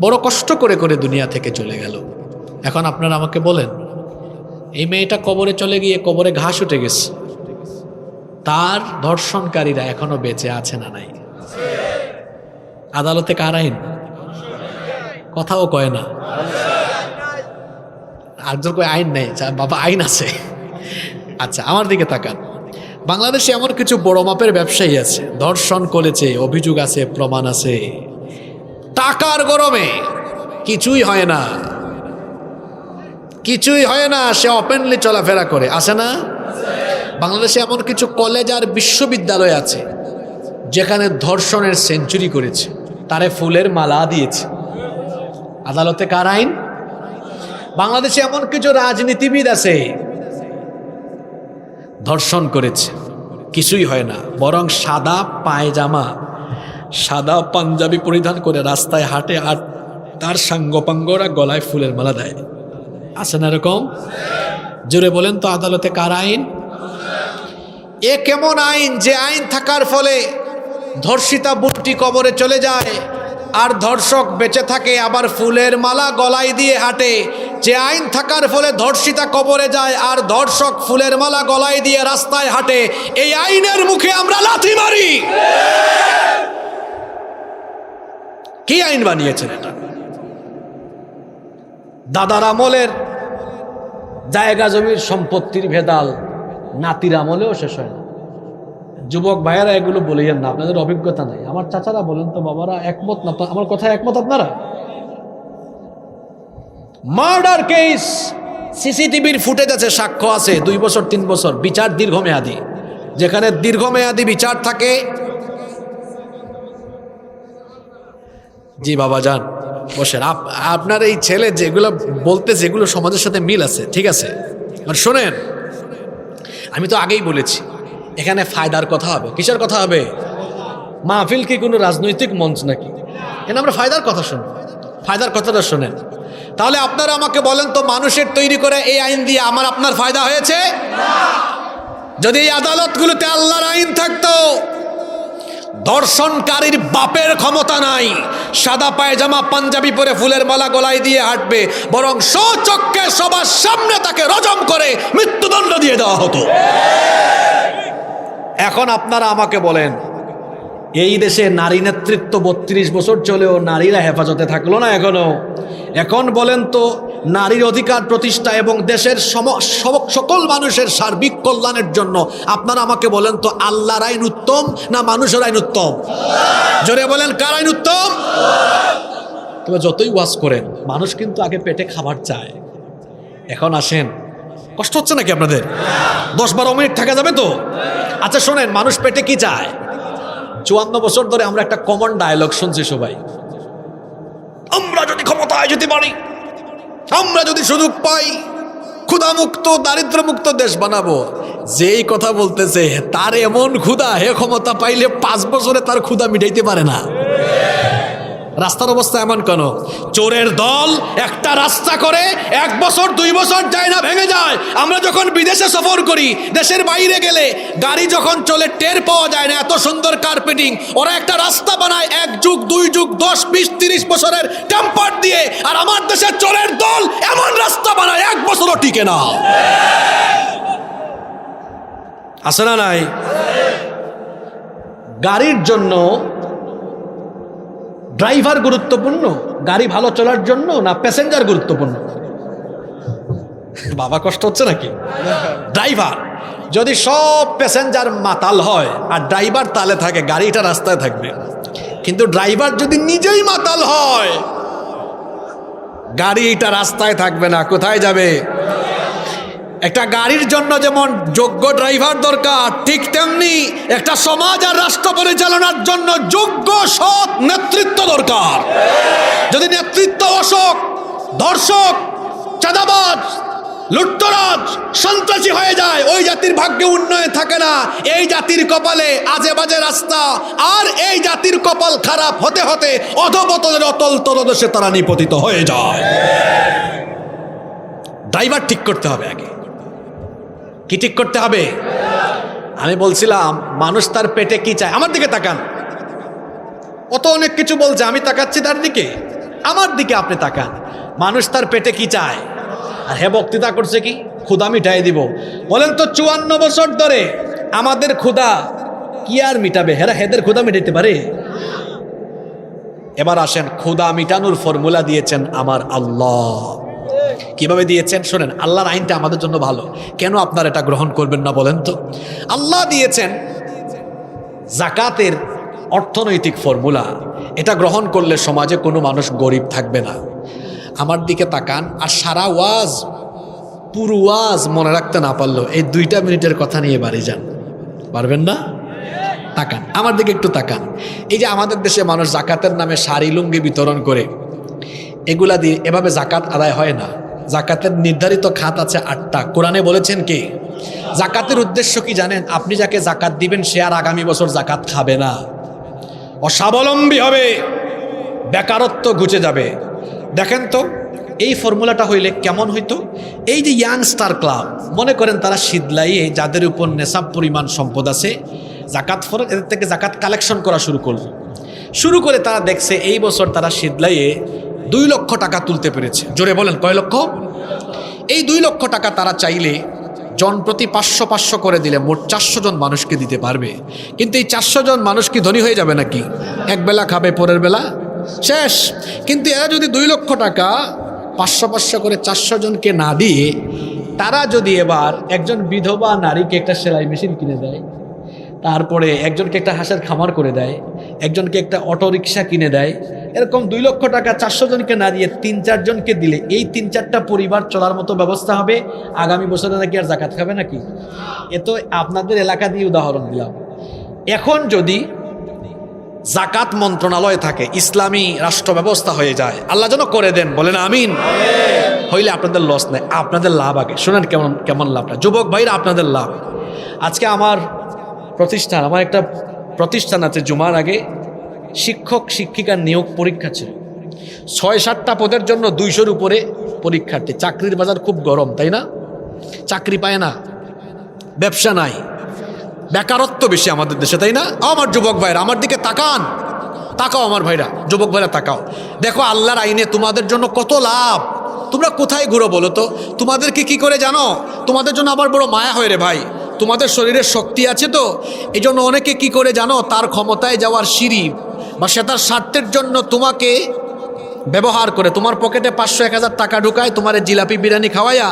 S1: বড় কষ্ট করে করে দুনিয়া থেকে চলে গেল। এখন আপনারা আমাকে বলেন, এই মেয়েটা কবরে চলে গিয়ে কবরে ঘাস উঠে গেছে, তার ধর্ষণকারীরা এখনো বেঁচে আছে না নাই? আদালতে কার আইন? কথাও কয় না। আরেকজন কয় আইন নেই। বাবা, আইন আছে। আচ্ছা, আমার দিকে তাকান। বাংলাদেশে এমন কিছু বড় মাপের ব্যবসায়ী আছে, ধর্ষণ করেছে, অভিযোগ আছে, প্রমাণ আছে, টাকার গরমে কিছুই হয় না, কিছুই হয় না, সে ওপেনলি চলাফেরা করে, আছে না? বাংলাদেশে এমন কিছু কলেজ আর বিশ্ববিদ্যালয় আছে যেখানে ধর্ষণের সেঞ্চুরি করেছে, তারে ফুলের মালা দিয়েছে। আদালতে কার আইন? বাংলাদেশে এমন কিছু রাজনীতিবিদ আছে, ধর্ষণ করেছে, কিছুই হয় না, বরং সাদা পায়জামা, সাদা পাঞ্জাবি পরিধান করে রাস্তায় হাঁটে, আর তার সাঙ্গপাঙ্গরা গলায় ফুলের মালা দেয়। আছে না এরকম? জোরে বলেন তো, আদালতে কার আইন? এ কেমন আইন যে আইন থাকার ফলে ধর্ষিতা বোনটি কবরে চলে যায়, আর ধর্ষক বেঁচে থাকে আবার ফুলের মালা গলায় দিয়ে হাঁটে, যে আইন থাকার ফলে ধর্ষিতা কবরে যায় আর ধর্ষক ফুলের মালা গলায় দিয়ে রাস্তায় হাঁটে, এই আইনের মুখে আমরা লাথি মারি। কি আইন বানিয়েছেন এটা? দাদার আমলের জায়গা জমির সম্পত্তির ভেদাল নাতির আমলেও শেষ হয় না। যুবক ভাইয়েরা এগুলো বলিয়েন না, আপনাদের অভিজ্ঞতা নাই। আমার চাচারা বলেন তো, বাবারা একমত না তো? আমার কথায় একমত আপনারা? মার্ডার কেস, সিসিটিভির ফুটেজ আছে, সাক্ষ্য আছে, 2 বছর 3 বছর, বিচার দীর্ঘমেয়াদী। যেখানে দীর্ঘমেয়াদী বিচার থাকে, জি বাবা যান বসেন। আপনার এই ছেলে যেগুলো বলতে, যেগুলো সমাজের সাথে মিল আছে, ঠিক আছে? আর শোনেন, আমি তো আগেই বলেছি এখানে ফায়দার কথা হবে। কিসের কথা হবে? মাহফিল কি কোনো রাজনৈতিক মঞ্চ নাকি? এখানে আমরা ফায়দার কথা শুনব। ফায়দার কথাটা শোনেন। তাহলে আপনারা আমাকে বলেন তো, মানুষের তৈরি করে এই আইন দিয়ে আমার আপনার ফায়দা হয়েছে? যদি এই আদালতগুলোতে আল্লাহর আইন থাকতো, ধর্ষণকারীর বাপের ক্ষমতা নাই সাদা পায়জামা পাঞ্জাবি পরে ফুলের মালা গলায় দিয়ে হাঁটবে, বরং স্বচক্ষে সবার সামনে তাকে রজম করে মৃত্যুদণ্ড দিয়ে দেওয়া হতো। এখন আপনারা আমাকে বলেন, এই দেশে নারী নেতৃত্ব 32 বছর চলেও নারীরা হেফাজতে থাকলো না এখনো? এখন বলেন তো, নারীর অধিকার প্রতিষ্ঠা এবং দেশের সকল মানুষের সার্বিক কল্যাণের জন্য আপনারা আমাকে বলেন তো, আল্লাহর আইন উত্তম না মানুষের আইন উত্তম? জোরে বলেন, কার আইন উত্তম? তবে যতই ওয়াজ করেন, মানুষ কিন্তু আগে পেটে খাবার চায়। এখন আসেন, কষ্ট হচ্ছে নাকি আপনাদের? 10-12 মিনিট থাকা যাবে তো? আচ্ছা শোনেন, মানুষ পেটে কি চায়? 54 বছর ধরে আমরা একটা কমন ডায়লগ শুনছি সবাই, আমরা যদি ক্ষমতায় যেতে পারি, আমরা যদি সুযোগ পাই, ক্ষুধামুক্ত দারিদ্র্যমুক্ত দেশ বানাবো। যেই কথা বলতেছে তার এমন ক্ষুধা, হে ক্ষমতা পাইলে 5 বছরে তার ক্ষুধা মিটাইতে পারে না। রাস্তার অবস্থা এমন কেন? চোরের দল একটা রাস্তা করে 1 বছর 2 বছর যায় না, ভেঙে যায়। আমরা যখন বিদেশে সফর করি, দেশের বাইরে গেলে গাড়ি যখন চলে টের পাওয়া যায় না, এত সুন্দর কার্পেটিং। ওরা একটা রাস্তা বানায় 1 যুগ 2 যুগ 10 20 30 বছরের টেম্পার দিয়ে, আর আমার দেশের চোরের দল এমন রাস্তা বানায় 1 বছরও টিকে না। আছে না নাই? গাড়ির জন্য ড্রাইভার গুরুত্বপূর্ণ, গাড়ি ভালো চলার জন্য, না প্যাসেঞ্জার গুরুত্বপূর্ণ? বাবা কষ্ট হচ্ছে নাকি? ড্রাইভার যদি সব প্যাসেঞ্জার মাতাল হয় আর ড্রাইভার তালে থাকে, গাড়িটা রাস্তায় থাকবে। কিন্তু ড্রাইভার যদি নিজেই মাতাল হয়, গাড়িটা রাস্তায় থাকবে না, কোথায় যাবে? একটা গাড়ির জন্য যেমন যোগ্য ড্রাইভার দরকার, ঠিক তেমনি একটা সমাজ আর রাষ্ট্র পরিচালনার জন্য যোগ্য সৎ নেতৃত্ব দরকার। যদি নেতৃত্ব অসৎ, ধর্ষক, চাঁদাবাজ, লুটতরাজ, সন্ত্রাসী হয়ে যায়, ওই জাতির ভাগ্যে উন্নয়ন থাকে না। এই জাতির কপালে আজে বাজে রাস্তা, আর এই জাতির কপাল খারাপ হতে হতে অধপতনের অতল তলদেশে তারা নিপতিত হয়ে যায়। ড্রাইভার ঠিক করতে হবে আগে। কি ঠিক করতে হবে? আমি বলছিলাম, মানুষ তার পেটে কি চায়? আমার দিকে তাকান, অত অনেক কিছু বলছে, আমি তাকাচ্ছি তার দিকে, আমার দিকে আপনি তাকান। মানুষ তার পেটে কি চায়? আর হে বক্তৃতা করছে কি? ক্ষুধা মিটাই দিব। বলেন তো, 54 বছর ধরে আমাদের ক্ষুধা কি আর মিটাবে? হেদের ক্ষুধা মিটাইতে পারে? এবার আসেন, ক্ষুধা মিটানোর ফর্মুলা দিয়েছেন আমার আল্লাহ। কিভাবে দিয়েছেন শোনেন। আল্লাহর আইনটা আমাদের জন্য ভালো, কেন আপনারা এটা গ্রহণ করবেন না বলেন তো? আল্লাহ দিয়েছেন জাকাতের অর্থনৈতিক ফর্মুলা। এটা গ্রহণ করলে সমাজে কোনো মানুষ গরিব থাকবে না। আমার দিকে তাকান, আর সারা ওয়াজ, পুরো ওয়াজ মনে রাখতে না পারলো এই 2টা মিনিটের কথা নিয়ে বাড়ি যান, পারবেন না? তাকান, আমার দিকে একটু তাকান। এই যে আমাদের দেশে মানুষ জাকাতের নামে শাড়ি লুঙ্গি বিতরণ করে, এগুলা দিয়ে এভাবে জাকাত আদায় হয় না। জাকাতের নির্ধারিত খাত আছে 8টা। কোরআনে বলেছেন কি? জাকাতের উদ্দেশ্য কি জানেন? আপনি যাকে জাকাত দিবেন সে আর আগামী বছর জাকাত খাবে না, অস্বাবলম্বী হবে, বেকারত্ব ঘুচে যাবে। দেখেন তো এই ফর্মুলাটা হইলে কেমন হইতো? এই যে ইয়াংস্টার ক্লাব, মনে করেন তারা শীতলাইয়ে যাদের উপর নেশাব পরিমাণ সম্পদ আছে, জাকাত ফরজ, এদের থেকে জাকাত কালেকশন করা শুরু করলো। শুরু করে তারা দেখছে এই বছর তারা শীতলাইয়ে 2 লক্ষ টাকা তুলতে পেরেছে। জোরে বলেন কয় লক্ষ? এই 2 লক্ষ টাকা তারা চাইলে জন প্রতি 500 করে দিলে মোট 400 জন মানুষকে দিতে পারবে। কিন্তু এই 400 জন মানুষ কি ধনী হয়ে যাবে নাকি? এক বেলা খাবে, পরের বেলা শেষ। কিন্তু এরা যদি 2 লক্ষ টাকা 500 করে 400 জনকে না দিয়ে তারা যদি এবার একজন বিধবা নারীকে একটা সেলাই মেশিন কিনে দেয়, তারপরে একজনকে একটা হাঁসের খামার করে দেয়, একজনকে একটা অটোরিকশা কিনে দেয়, এরকম 2 লক্ষ টাকা 400 জনকে না দিয়ে 3-4 জনকে দিলে এই 3-4টা পরিবার চলার মতো ব্যবস্থা হবে। আগামী বছরে নাকি আর জাকাত খাবে নাকি? এ তো আপনাদের এলাকা দিয়ে উদাহরণ দিলাম। এখন যদি জাকাত মন্ত্রণালয় থাকে, ইসলামী রাষ্ট্র ব্যবস্থা হয়ে যায়, আল্লাহ যেন করে দেন, বলেন আমিন। হইলে আপনাদের লস নাই, আপনাদের লাভ আগে। শোনেন কেমন কেমন লাভটা, যুবক ভাইরা, আপনাদের লাভ। আজকে আমার একটা প্রতিষ্ঠান আছে, জুমার আগে শিক্ষক শিক্ষিকার নিয়োগ পরীক্ষা ছিল। 6-7টা পদের জন্য 200-র উপরে পরীক্ষার্থী। চাকরির বাজার খুব গরম, তাই না? চাকরি পায় না, ব্যবসা নাই, বেকারত্ব বেশি আমাদের দেশে, তাই না? আমার যুবক ভাইরা আমার দিকে তাকান, তাকাও আমার ভাইরা, যুবক ভাইরা তাকাও, দেখো আল্লাহর আইনে তোমাদের জন্য কত লাভ। তোমরা কোথায় ঘুরো বলো তো? তোমাদেরকে কি করে জানো? তোমাদের জন্য আবার বড় মায়া হয় রে ভাই। তোমাদের শরীরের শক্তি আছে তো, এই জন্য অনেকে কি করে জানো, তার ক্ষমতায় যাওয়ার সিঁড়ি বা সে তার স্বার্থের জন্য তোমাকে ব্যবহার করে, তোমার পকেটে 500-1000 টাকা ঢুকায়, তোমার জিলাপি বিরিয়ানি খাওয়াইয়া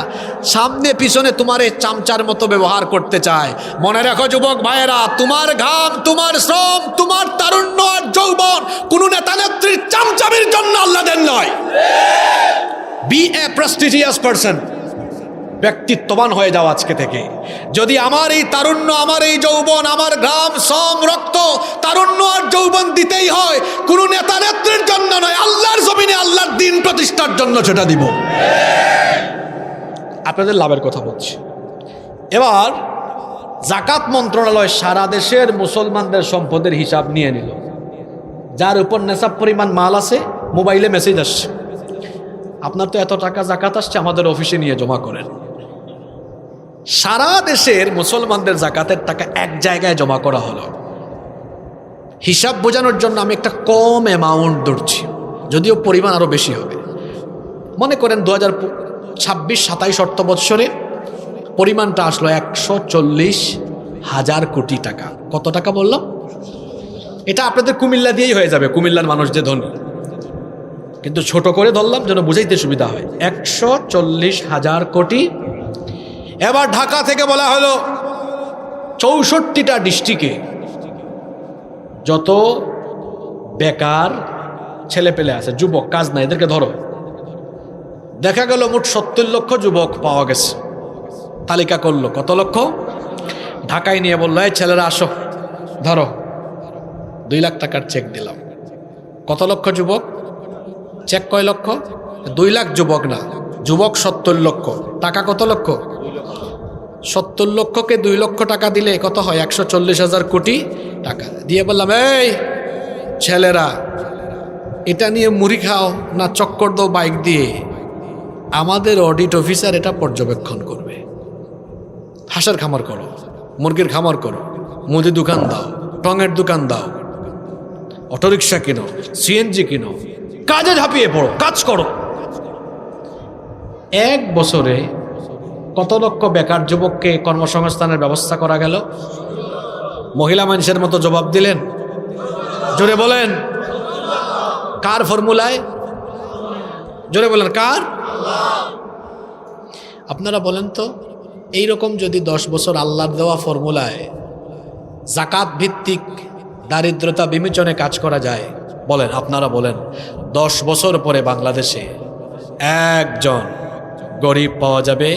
S1: সামনে পিছনে তোমার চামচার মতো ব্যবহার করতে চায়। মনে রাখো যুবক ভাইয়েরা, তোমার ঘাম, তোমার শ্রম, তোমার তারুণ্য আর যৌবন কোনো নেতা নেত্রীর চামচামির জন্য আল্লাহ দেন নয়। বি এ প্রেস্টিজিয়াস পারসন, ব্যক্তিত্ববান হয়ে যাও আজকে থেকে। যদি আমার এই তারুণ্য, আমার এই যৌবন, আমার ঘাম, শ্রম, রক্ত, তারুণ্য আর যৌবন দিতেই হয়, কোনো নেতা নেত্রীর জন্য নয়, আল্লাহর জমিনে আল্লাহর দ্বীন প্রতিষ্ঠার জন্য সেটা দিব। আপনাদের লাভের কথা বলছি। এবার জাকাত মন্ত্রণালয় সারা দেশের মুসলমানদের সম্পদের হিসাব নিয়ে নিল। যার উপর নেশাব পরিমাণ মাল আছে, মোবাইলে মেসেজ আসছে, আপনার তো এত টাকা জাকাত আসছে, আমাদের অফিসে নিয়ে জমা করেন। সারা দেশের মুসলমানদের জাকাতের টাকা এক জায়গায় জমা করা হলো। হিসাব বোঝানোর জন্য আমি একটা কম অ্যামাউন্ট ধরছি, যদিও পরিমাণ আরো বেশি হবে। মনে করেন 2026-27 অর্থ বৎসরে পরিমাণটা আসলো 140,000 কোটি টাকা। কত টাকা বললাম? এটা আপনাদের কুমিল্লা দিয়েই হয়ে যাবে, কুমিল্লার মানুষ যে ধনী, কিন্তু ছোট করে ধরলাম যেন বুঝাইতে সুবিধা হয়। 140,000 কোটি। এবার ঢাকা থেকে বলা হলো 64টা ডিস্ট্রিক্টে যত বেকার ছেলে পেলে আছে, যুবক, কাজ নাই, এদেরকে ধরো। দেখা গেল মোট 70 লক্ষ যুবক পাওয়া গেছে। তালিকা করলো কত লক্ষ, ঢাকায় নিয়ে বললো, এই ছেলেরা আসো, ধরো 2 লাখ টাকার চেক দিলাম। কত লক্ষ যুবক? চেক কয় লক্ষ? 2 লাখ যুবক না, যুবক 70 লক্ষ, টাকা কত লক্ষ? 70 লক্ষকে 2 লক্ষ টাকা দিলে কত হয়? 140,000 কোটি টাকা দিয়ে বললাম, এই ছেলেরা, এটা নিয়ে মুড়ি খাও না চক্কর দাও বাইক দিয়ে, আমাদের অডিট অফিসার এটা পর্যবেক্ষণ করবে। হাঁসের খামার করো, মুরগির খামার করো, মুদি দোকান দাও, টঙের দোকান দাও, অটোরিকশা কিনো, সিএনজি কিনো, কাজে ঝাঁপিয়ে পড়ো, কাজ করো। 1 বছরে কত লক্ষ বেকার যুবককে কর্মসংস্থানের ব্যবস্থা করা গেল? মহিলা মানুষের মতো জবাব দিলেন, জোরে বলেন। কার ফর্মুলায়? জোরে বলেন, কার? আপনারা বলেন তো, এইরকম যদি 10 বছর আল্লাহর দেওয়া ফর্মুলায় জাকাত ভিত্তিক দারিদ্রতা বিমোচনে কাজ করা যায়, বলেন, আপনারা বলেন, 10 বছর পরে বাংলাদেশে একজন গরিব পাওয়া যাবে?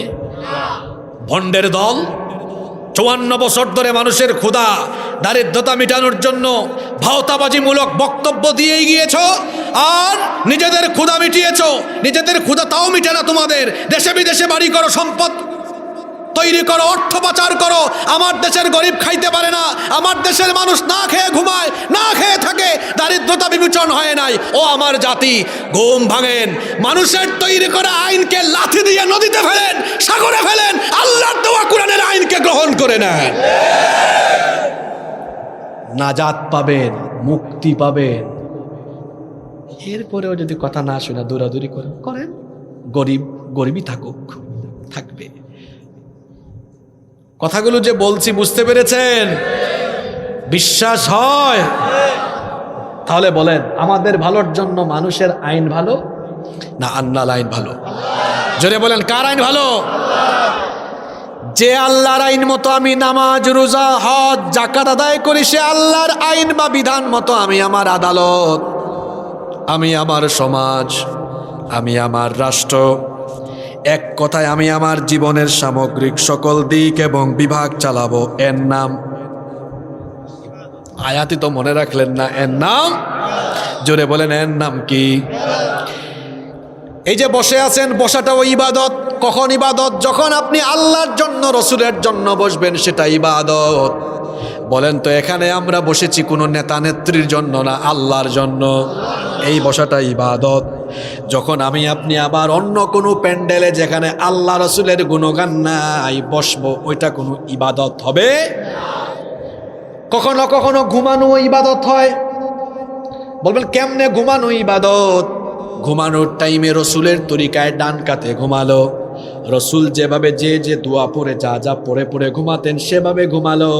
S1: ভণ্ডের দল 54 বছর ধরে মানুষের ক্ষুধা দারিদ্রতা মেটানোর জন্য ভাওতাবাজিমূলক বক্তব্য দিয়েই গিয়েছ, আর নিজেদের ক্ষুধা মিটিয়েছ। নিজেদের ক্ষুধা তাও মিটে না তোমাদের। দেশে বিদেশে বাড়ি করো, সম্পদ তৈরি করো, অর্থ পাচার করো। আমার দেশের গরিব খাইতে পারে না, আমার দেশের মানুষ না খেয়ে ঘুমায়, না খেয়ে থাকে, দারিদ্রতা বিমোচন হয় নাই। ও আমার জাতি, ঘুম ভাঙেন, মানুষের তৈরি করা আইনকে লাথি দিয়ে নদীতে ফেলেন, সাগরে ফেলেন, আল্লাহর দেওয়া কোরআনের আইনকে গ্রহণ করে নেন। নাজাত পাবেন, মুক্তি পাবেন। এরপরেও যদি কথা না শুনে দৌড়াদৌড়ি করেন, গরিবই থাকবে। কথাগুলো যে বলছি বুঝতে পেরেছেন? বিশ্বাস হয়? তাহলে বলেন, আমাদের ভালোর জন্য মানুষের আইন ভালো না আল্লাহর আইন ভালো? জোরে বলেন, কার আইন ভালো? যে আল্লাহর আইন মতো আমি নামাজ, রোজা, হজ, যাকাত আদায় করি, সে আল্লাহর আইন বা বিধান মতো আমি আমার আদালত, আমি আমার সমাজ, আমি আমার রাষ্ট্র, এক কথায় আমি আমার জীবনের সামগ্রিক সকল দিক এবং বিভাগ চালাবো। এর নাম, আয়াতি তো মনে রাখলেন না, এর নাম, জোরে বলেন, এর নাম কি? এই যে বসে আছেন, বসাটাও ইবাদত। কখন ইবাদত? যখন আপনি আল্লাহর জন্য, রসুলের জন্য বসবেন, সেটা ইবাদত। বলেন তো, এখানে আমরা বসেছি কোনো নেতা নেত্রীর জন্য না, আল্লাহর জন্য। এই বসাটা ইবাদত। যখন আমি আপনি আবার অন্য কোনো প্যান্ডেলে যেখানে আল্লাহ রসুলের গুণগান নাই বসবো, ওইটা কোনো ইবাদত হবে? কখনো কখনো ঘুমানো ইবাদত হয়। বলবেন কেমনে ঘুমানো ইবাদত? ঘুমানোর টাইমে রসুলের তরিকায় ডান কাতে ঘুমালো, রসুল যেভাবে যে দোয়া পড়ে যা পড়ে ঘুমাতেন সেভাবে ঘুমালো,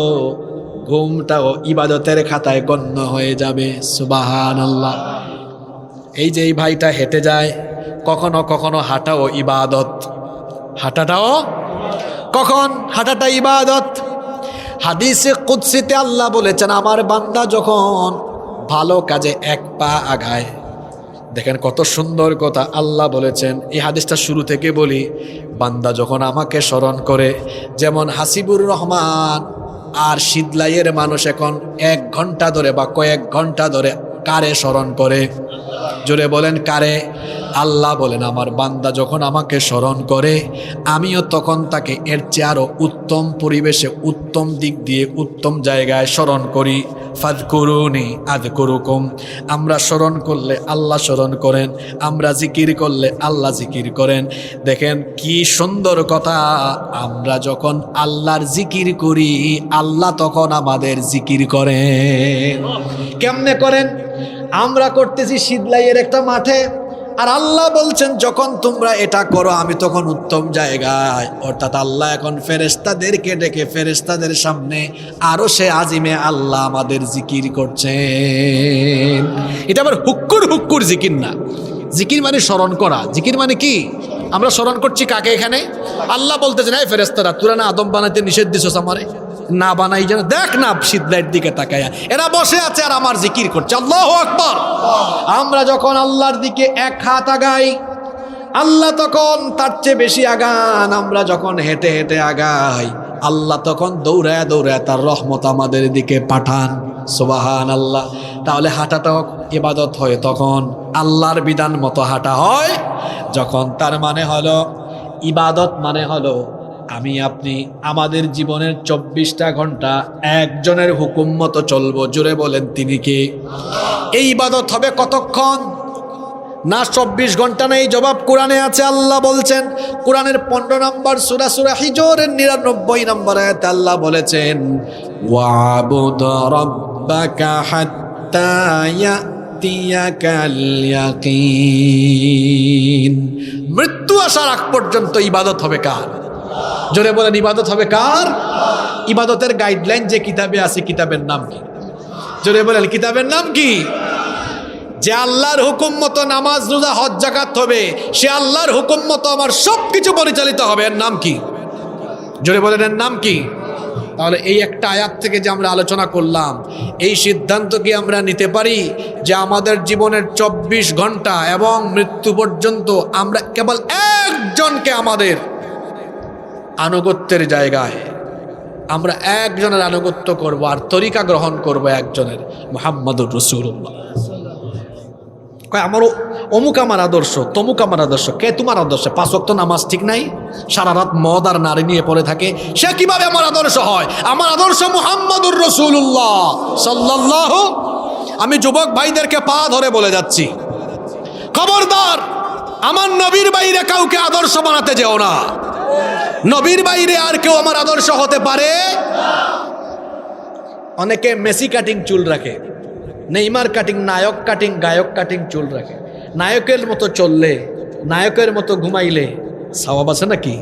S1: ঘুমটাও ইবাদতের খাতায় গণ্য হয়ে যাবে। সুবহানাল্লাহ। এই যে এই ভাইটা হেঁটে যায়, কখনো কখনো হাঁটাও ইবাদত। হাঁটাটাও কখন? হাঁটাটা ইবাদত। হাদিসে কুদসিতে আল্লাহ বলেছেন, আমার বান্দা যখন ভালো কাজে এক পা আগায়, দেখেন কত সুন্দর কথা আল্লাহ বলেছেন। এই হাদিসটা শুরু থেকে বলি, বান্দা যখন আমাকে স্মরণ করে, যেমন হাসিবুর রহমান আর শীতলাইয়ের মানুষ এখন 1 ঘন্টা ধরে বা কয়েক ঘন্টা ধরে কারে স্মরণ করে? জোরে বলেন, কারে? আল্লাহ বলেন, আমার বান্দা যখন আমাকে স্মরণ করে, আমিও তখন তাকে এর চেয়ে আরো উত্তম পরিবেশে, উত্তম দিক দিয়ে, উত্তম জায়গায় স্মরণ করি। ফাযকুরুনি আযকুরুকুম। আমরা স্মরণ করলে আল্লাহ স্মরণ করেন, আমরা জিকির করলে আল্লাহ জিকির করেন। দেখেন কি সুন্দর কথা। আমরা যখন আল্লাহর জিকির করি, আল্লাহ তখন আমাদের জিকির করেন। কেমনে করেন? আমরা করতেছি শীতলাইয়ের একটা মাঠে, আর আল্লাহ বলছেন যখন তোমরা এটা করো আমি তখন উত্তম জায়গায়। অর্থাৎ আল্লাহ এখন ফেরেশতাদেরকে ডেকে ফেরেশতাদের সামনে আরো সে আজিমে আল্লাহ আমাদের জিকির করছেন। এটা আবার হুক্কুর জিকির না। জিকির মানে স্মরণ করা। জিকির মানে কি? আমরা স্মরণ করছি কাকে? এখানে আল্লাহ বলতেছেন, এই ফেরেশতারা, তোরা না আদম বানাইতে নিষেধ দিছস, আমারে না বানাই যেন। দেখ না শীতলাইয়ের দিকে তাকায়া, এরা বসে আছে আর আমার জিকির করছে। আল্লাহু আকবার। আমরা যখন আল্লাহর দিকে এক হাত আগাই, আল্লাহ তখন তার চেয়ে বেশি আগান। আমরা যখন হেঁটে হেঁটে আগাই, আল্লাহ তখন দৌড়ায় তার রহমত আমাদের দিকে পাঠান। সুবহানাল্লাহ। তাহলে হাঁটাটাও ইবাদত হয় তখন, আল্লাহর বিধান মতো হাঁটা হয় যখন। তার মানে হলো ইবাদত মানে হলো আমি আপনি আমাদের জীবনের 24টা ঘন্টা একজনের হুকুম মতো চলবো। জোরে বলেন, তিনি কে? এই ইবাদত হবে কতক্ষণ? না 24 ঘন্টা না। এই জবাব কোরআনে আছে। আল্লাহ বলছেন, কোরআনের 15 নম্বর সূরা, সূরা হিজরের 99 নম্বর আয়াতে আল্লাহ বলেছেন, ওয়াবুদ রাব্বাকা হাত্তা ইয়াতিয়াকাল ইয়াকিন। মৃত্যু আসার আগ পর্যন্ত ইবাদত হবে কার? জোরে বলেন, ইবাদত হবে কার? ইবাদতের গাইডলাইন যে কিতাবে আছে, কিতাবের নাম কি? জোরে বলেন, কিতাবের নাম কি? যে আল্লাহর হুকুম মতো নামাজ, রোজা, হজ, যাকাত হবে, সে আল্লাহর হুকুম মতো আমার সবকিছু পরিচালিত হবে। এর নাম কি? জোরে বলেন, এর নাম কি? তাহলে এই একটা আয়াত থেকে যে আমরা আলোচনা করলাম, এই সিদ্ধান্ত কি আমরা নিতে পারি যে আমাদের জীবনের 24 ঘন্টা এবং মৃত্যু পর্যন্ত আমরা কেবল একজনকে আমাদের আনুগত্যের জায়গায় আমরা একজনের আনুগত্য করব আর তরিকা গ্রহণ করব একজনের, মুহাম্মদুর রাসূলুল্লাহ। কয় আমারও অমুক আমার আদর্শ, তমুক আমার আদর্শ। কে তোমার আদর্শ? 5 ওয়াক্ত নামাজ ঠিক নাই, সারা রাত মদ আর নারী নিয়ে পড়ে থাকে, সে কিভাবে আমার আদর্শ হয়? আমার আদর্শ মুহাম্মদুর রাসূলুল্লাহ সাল্লাল্লাহু। আমি যুবক ভাইদেরকে পা ধরে বলে যাচ্ছি, খবরদার আমার নবীর বাইরে কাউকে আদর্শ বানাতে যেও না। নবীর বাইরে আর কেউ আমার আদর্শ হতে পারে? অনেকে মেসি কাটিং চুল রাখে, নেইমার কাটিং, নায়ক কাটিং, গায়ক কাটিং চুল রাখে। নায়কের মতো চললে, নায়কের মতো ঘুমাইলে সওয়াব আছে নাকি?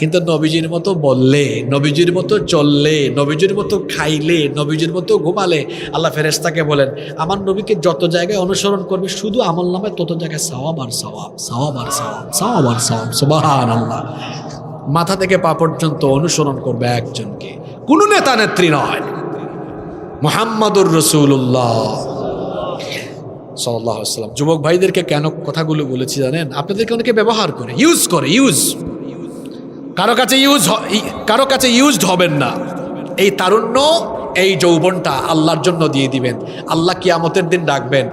S1: কিন্তু নবীজির মতো বললে, নবীজির মতো চললে, নবীজির মতো খাইলে, নবীজির মতো ঘুমালে আল্লাহ ফেরেশতাকে বলেন আমার নবীকে যত জায়গায় অনুসরণ করবে শুধু আমল নামায় তত জায়গায় সওয়াব আর সওয়াব, সওয়াব আর সওয়াব, সওয়াব আর সওয়াব। সুবহানাল্লাহ। মাথা থেকে পা পর্যন্ত অনুসরণ করবে একজনকে, কোনো নেতা নেত্রী নয়, মুহাম্মাদুর রাসূলুল্লাহ সাল্লাল্লাহু আলাইহি ওয়াসাল্লাম। যুবক ভাইদেরকে কেন কথাগুলো বলেছি জানেন? আপনাদেরকে অনেকে ব্যবহার করে, ইউজ করে, কারো কাছে ইউজড হবেন না। এই তারুণ্য, এই যৌবনটা আল্লাহর জন্য দিয়ে দিবেন। আল্লাহ কিয়ামতের দিন ডাকবেন,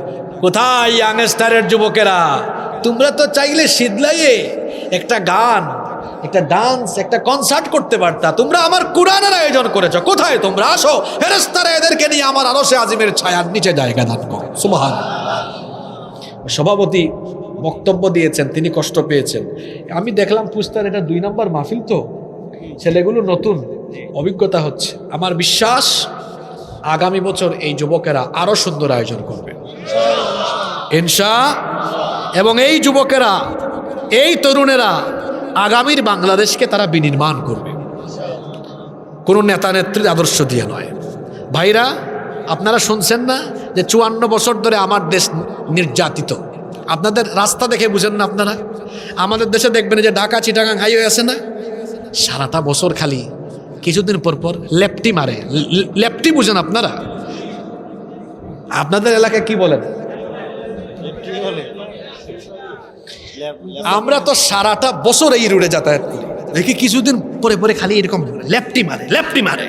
S1: কোথায় ইয়াংস্টারের যুবকেরা? তোমরা তো চাইলে শীতলাইয়ে একটা গান, একটা ডান্স, একটা কনসার্ট করতে পারতা, তোমরা আমার কুরআনের আয়োজন করেছো, কোথায় তোমরা? আসো, ফেরেশতারা এদেরকে নিয়ে আমার আরশে আজিমের ছায়ার নিচে জায়গা দান করো। সুবহানাল্লাহ। সভাপতি বক্তব্য দিয়েছেন, তিনি কষ্ট পেয়েছেন। আমি দেখলাম পুস্তার এটা 2 নম্বর মাহফিল, তো ছেলেগুলো নতুন, অভিজ্ঞতা হচ্ছে। আমার বিশ্বাস আগামী বছর এই যুবকেরা আরো সুন্দর আয়োজন করবে ইনশাআল্লাহ। এবং এই যুবকেরা, এই তরুণেরা আগামীর বাংলাদেশকে তারা বিনির্মাণ করবে, কোনো নেতা নেত্রীর আদর্শ দিয়ে নয়। ভাইরা, আপনারা শুনছেন না যে 54 বছর ধরে আমার দেশ নির্যাতিত? আপনাদের রাস্তা দেখে বুঝেন না আপনারা? আমাদের দেশে দেখবেন যে ঢাকা চিটাগাং হাইওয়ে আছে না, সারাটা বছর খালি কিছুদিন পর পর লেফটি মারে। লেফটি বুঝেন আপনারা? আপনাদের এলাকায় কি বলেন? আমরা তো সারাটা বছর এই রোডে যাতায়াত করি, দেখি কিছুদিন পরে পরে খালি এরকম লেফটি মারে, লেফটি মারে।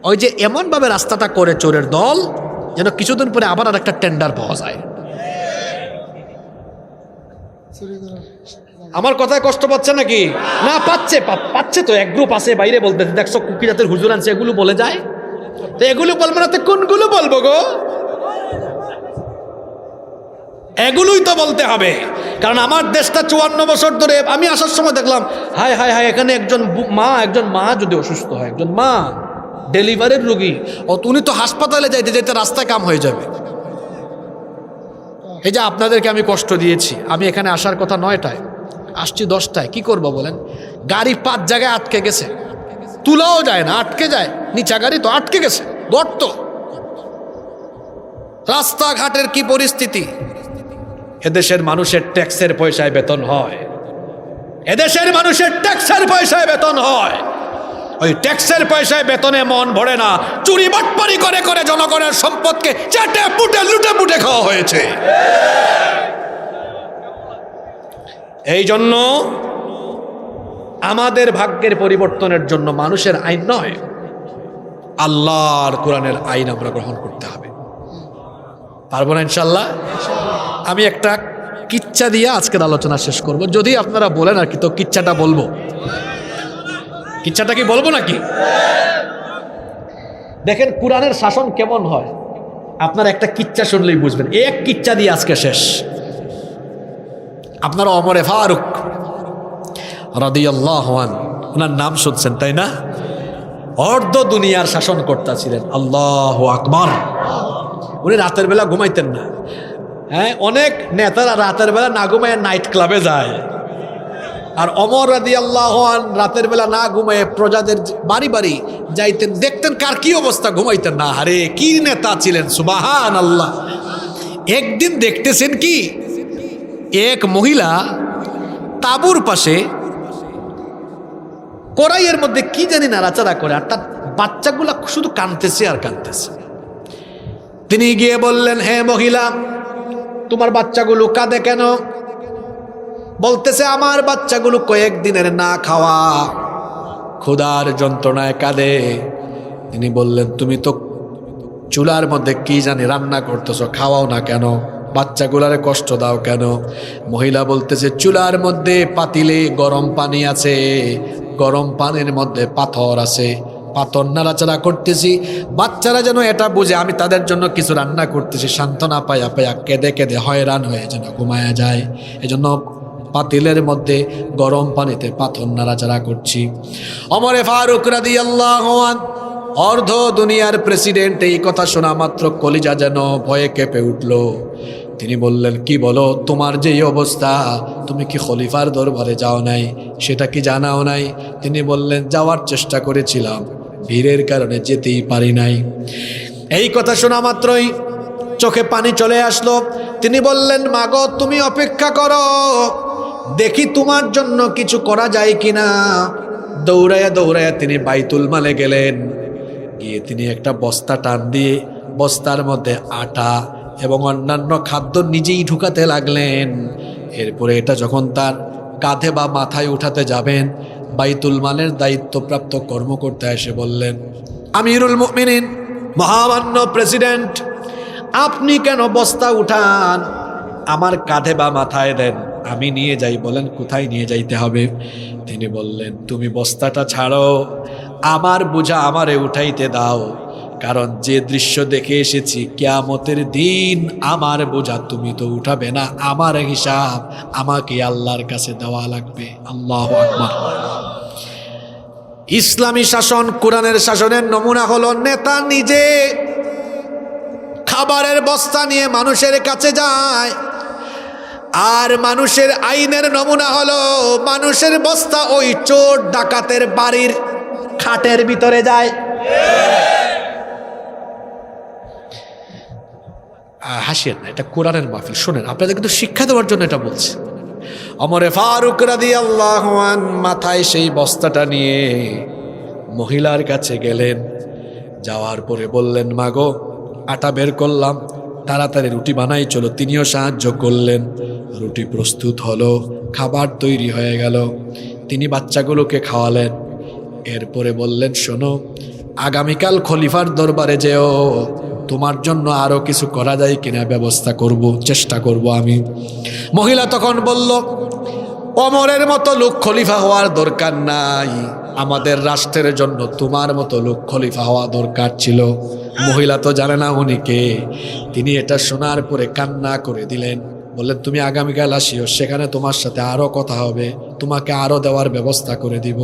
S1: ওই যে এমন ভাবে রাস্তাটা করে চোরের দল, যেন কিছুদিন পরে আবার আর একটা টেন্ডার পাওয়া যায়। আমার কথায় কষ্ট পাচ্ছে নাকি? না, পাচ্ছে তো। এক গ্রুপ আছে বাইরে বলতে, দেখছো কুকি জাতের হুজুর আনছে, এগুলো বলে যায়। তো এগুলো বলবো না তো কোনগুলো বলবো গো? এগুলোই তো বলতে হবে, কারণ আমার দেশটা 54 বছর ধরে। আমি আসার সময় দেখলাম, হায় হায় হায়, এখানে একজন মা যদি অসুস্থ হয়, একজন মা ডেলিভারির রোগী, উনি তো হাসপাতালে যাইতে যাইতে রাস্তায় কাম হয়ে যাবে। এই যে আপনাদেরকে আমি কষ্ট দিয়েছি, আমি এখানে আসার কথা 9টায়, আসছি 10টায়। কি করবো বলেন? গাড়ি 5 জায়গায় আটকে গেছে, তুলাও যায় না, আটকে যায়। নিচা গাড়ি তো আটকে গেছে, গর্ত। রাস্তাঘাটের কি পরিস্থিতি! এদেশের মানুষের ট্যাক্সের পয়সায় বেতন হয়, এদেশের মানুষের ট্যাক্সের পয়সায় বেতন হয়। ওই ট্যাক্সের পয়সায় বেতনে মন ভরে না, চুরি বাটপারি করে করে জনগণের সম্পদকে চেটে পুটে লুটে পুটে খাওয়া হয়েছে। এই জন্য আমাদের ভাগ্যের পরিবর্তনের জন্য মানুষের আইন নয়, আল্লাহর কোরআনের আইন আমরা গ্রহণ করতে হবে। পারবো না ইনশাল্লাহ? আমি একটা কিচ্ছা দিয়ে আজকের আলোচনা শেষ করব, যদি আপনারা বলেন আর কি, তো কিচ্ছাটা বলবো। কিচ্ছাটা কি বলবো নাকি? দেখেন কোরআনের শাসন কেমন হয়, আপনার একটা কিচ্ছা শুনলেই বুঝবেন। এক কিচ্ছা দিয়ে আজকে শেষ। আপনারা ওমর ফারুক রাদিয়াল্লাহু আনহু, ওনার নাম শুনছেন তাই না? অর্ধ দুনিয়ার শাসনকর্তা ছিলেন। আল্লাহু আকবার। উনি রাতের বেলা ঘুমাইতেন না। হ্যাঁ, অনেক নেতারা রাতের বেলা না ঘুমায় নাইট ক্লাবে যায়, আর ওমর রাদিয়াল্লাহু আনহু রাতের বেলা না ঘুমায় প্রজাদের বাড়ি বাড়ি যাইতেন, দেখতেন কার কি অবস্থা, ঘুমাইতেন না। আরে কি নেতা ছিলেন, সুবহানাল্লাহ। একদিন দেখতেছেন কি, এক মহিলা তাঁবুর পাশে কড়াইয়ের মধ্যে কি জানি নাড়াচাড়া করে, আর তার বাচ্চাগুলা শুধু কাঁদতেছে আর কাঁদতেছে। তিনি গিয়ে বললেন, হে মহিলা, তোমার বাচ্চাগুলো কাঁদে কেন? বলতেছে, আমার বাচ্চাগুলো কয়েকদিনের না খাওয়া, ক্ষুধার যন্ত্রণায় কাঁদে। তিনি বললেন, তুমি তো চুলার মধ্যে কি জানি রান্না করতেছো, খাওয়াও না কেন? বাচ্চাগুলারে কষ্ট দাও কেন? মহিলা বলতেছে, চুলার মধ্যে পাতিলে গরম পানি আছে, গরম পানির মধ্যে পাথর আছে, পাথর নাড়াচাড়া করতেছি, বাচ্চারা যেন এটা বুঝে আমি তাদের জন্য কিছু রান্না করতেছি, সান্ত্বনা পায়া পায়া কেঁদে কেঁদে হয়রান হয়ে যেন ঘুমায়া যায়, এজন্য পাতিলের মধ্যে গরম পানিতে পাথর নাড়াচাড়া করছি। ওমর ফারুক রাদিয়াল্লাহু আনহু অর্ধ দুনিয়ার প্রেসিডেন্ট এই কথা শোনা মাত্র কলিজা যেন ভয়ে কেঁপে উঠল। তিনি বললেন, কি বলো, তোমার যে এই অবস্থা, তুমি কি খলিফার দরবারে যাও নাই? সেটা কি জানাও নাই? তিনি বললেন, যাওয়ার চেষ্টা করেছিলাম, ভিড়ের কারণে যেতেই পারি নাই। এই কথা শোনা মাত্রই চোখে পানি চলে আসলো। তিনি বললেন, মাগো তুমি অপেক্ষা করো, দেখি তোমার জন্য কিছু করা যায় কিনা। দৌড়াইয়া দৌড়াইয়া তিনি বাইতুল মালে গেলেন। গিয়ে তিনি একটা বস্তা টান দিয়ে বস্তার মধ্যে আটা এবং অন্যান্য খাদ্য নিজেই ঢুকাতে লাগলেন। এরপরে এটা যখন তার কাঁধে বা মাথায় উঠাতে যাবেন, বাইতুল মালের দায়িত্বপ্রাপ্ত কর্মকর্তা এসে বললেন, আমিরুল মুমিনিন, মহামান্য প্রেসিডেন্ট, আপনি কেন বস্তা উঠান? আমার কাঁধে বা মাথায় দেন, আমি নিয়ে যাই। বলেন, কোথায় নিয়ে যাইতে হবে? তিনি বললেন, তুমি বস্তাটা ছাড়ো, আমার বোঝা আমারে উঠাইতে দাও, কারণ যে দৃশ্য দেখে এসেছি, কিয়ামতের দিন আমার বোঝা তুমি তো উঠাবে না, আমার হিসাব আমাকে আল্লাহর কাছে দেওয়া লাগবে। আল্লাহু আকবার। ইসলামী শাসন, কোরআনের শাসনের নমুনা হলো নেতা নিজে খাবারের বস্তা নিয়ে মানুষের কাছে যায়, আর মানুষের আইনের নমুনা হলো মানুষের বস্তা ওই চোর ডাকাতের বাড়ির খাটের ভিতরে যায়। হাসিয়েন না, এটা কোরআনের মাহফিল, শোনেন, আপনাদের কিন্তু শিক্ষা দেওয়ার জন্য এটা বলছে। ওমরে ফারুক রাদিয়াল্লাহু আনহু মাথায় সেই বস্তাটা নিয়ে মহিলার কাছে গেলেন। যাওয়ার পরে বললেন, মাগো আটা বের করলাম, তাড়াতাড়ি রুটি বানাই চলো। তিনিও সাহায্য করলেন, রুটি প্রস্তুত হলো, খাবার তৈরি হয়ে গেল। তিনি বাচ্চাগুলোকে খাওয়ালেন। এরপরে বললেন, শোনো, আগামীকাল খলিফার দরবারে যেও, তোমার জন্য আরো কিছু করা যায় কিনা ব্যবস্থা করব, চেষ্টা করব আমি। মহিলা তখন বলল, ওমরের মতো লোক খলিফা হওয়ার দরকার নাই, আমাদের রাষ্ট্রের জন্য তোমার মতো লোক খলিফা হওয়া দরকার ছিল। মহিলা তো জানে না উনি কে। তিনি এটা শোনার পরে কান্না করে দিলেন। বললেন, তুমি আগামীকাল আসিও, সেখানে তোমার সাথে আরো কথা হবে, তোমাকে আরো দেওয়ার ব্যবস্থা করে দিব।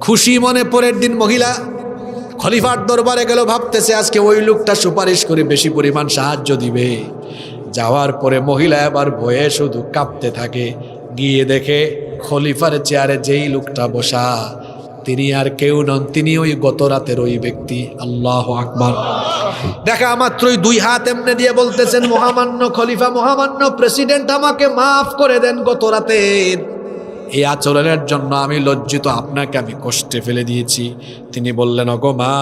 S1: খুশি মনে পরের দিন মহিলা খলিফার দরবারে গেল, ভাবতেছে আজকে ওই লোকটা সুপারিশ করে বেশি পরিমাণ সাহায্য দিবে। যাওয়ার পরে মহিলা এবার ভয়ে শুধু কাঁপতে থাকে। গিয়ে দেখে খলিফার চেয়ারে যেই লোকটা বসা, তিনি আর কেউ নন, তিনি ওই গত রাতের ওই ব্যক্তি। আল্লাহু আকবার। দেখা মাত্রই দুই হাত এমনি দিয়ে বলতেছেন, মহামান্য খলিফা, মহামান্য প্রেসিডেন্ট, আমাকে মাফ করে দেন, গত রাতের এই আচরণের জন্য আমি লজ্জিত, আপনাকে আমি কষ্টে ফেলে দিয়েছি। তিনি বললেন, ওগো মা,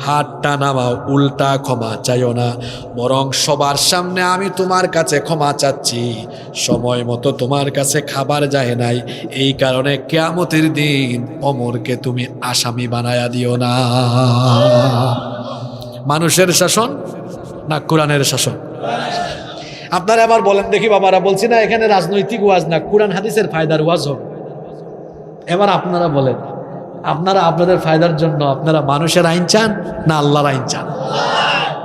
S1: হাতটা নামাও, উল্টা ক্ষমা চাইও না, বরং সবার সামনে আমি তোমার কাছে ক্ষমা চাচ্ছি। সময় মতো তোমার কাছে খাবার যায় নাই, এই কারণে কিয়ামতের দিন ওমরকে তুমি আসামি বানায়া দিও না। মানুষের শাসন না কোরআনের শাসন? আপনারা আবার বলেন দেখি বাবারা, বলছি না এখানে রাজনৈতিক ওয়াজ না, কোরআন হাদিসের ফায়দার ওয়াজ হবে। এবার আপনারা বলেন, আপনারা আপনাদের ফায়দার জন্য আপনারা মানুষের আইন চান না আল্লাহর আইন চান?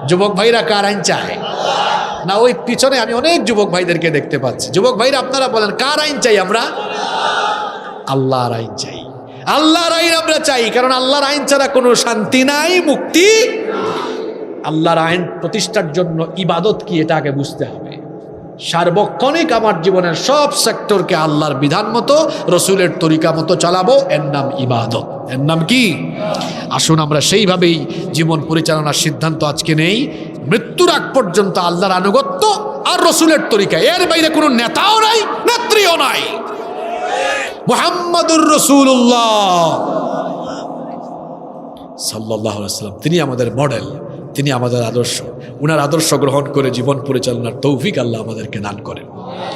S1: যুবক ভাইরা কার আইন চায়? না ওই পিছনে আমি অনেক যুবক ভাইদেরকে দেখতে পাচ্ছি। যুবক ভাইরা আপনারা বলেন, কার আইন চাই আমরা? আল্লাহর আইন চাই। আল্লাহর আইন আমরা চাই, কারণ আল্লাহর আইন ছাড়া কোনো শান্তি নাই, মুক্তি। আল্লাহর আইন প্রতিষ্ঠার জন্য ইবাদত কি এটা আগে বুঝতে হবে। সার্বক্ষণিক আমার জীবনের সব সেক্টরকে আল্লাহর বিধান মতো, রসুলের তরিকা মতো চালাবো, এর নাম ইবাদত। এর নাম কি? আসুন আমরা সেইভাবেই জীবন পরিচালনার সিদ্ধান্ত আজকে নেই। মৃত্যুর আগ পর্যন্ত আল্লাহর আনুগত্য আর রসুলের তরিকা, এর বাইরে কোনো নেতাও নাই, নেত্রীও নাই। মুহাম্মাদুর রাসূলুল্লাহ সাল্লাল্লাহু আলাইহি ওয়াসাল্লাম, তিনি আমাদের মডেল, তিনি আমাদের আদর্শ। উনার আদর্শ গ্রহণ করে জীবন পরিচালনার তৌফিক আল্লাহ আমাদেরকে দান করেন।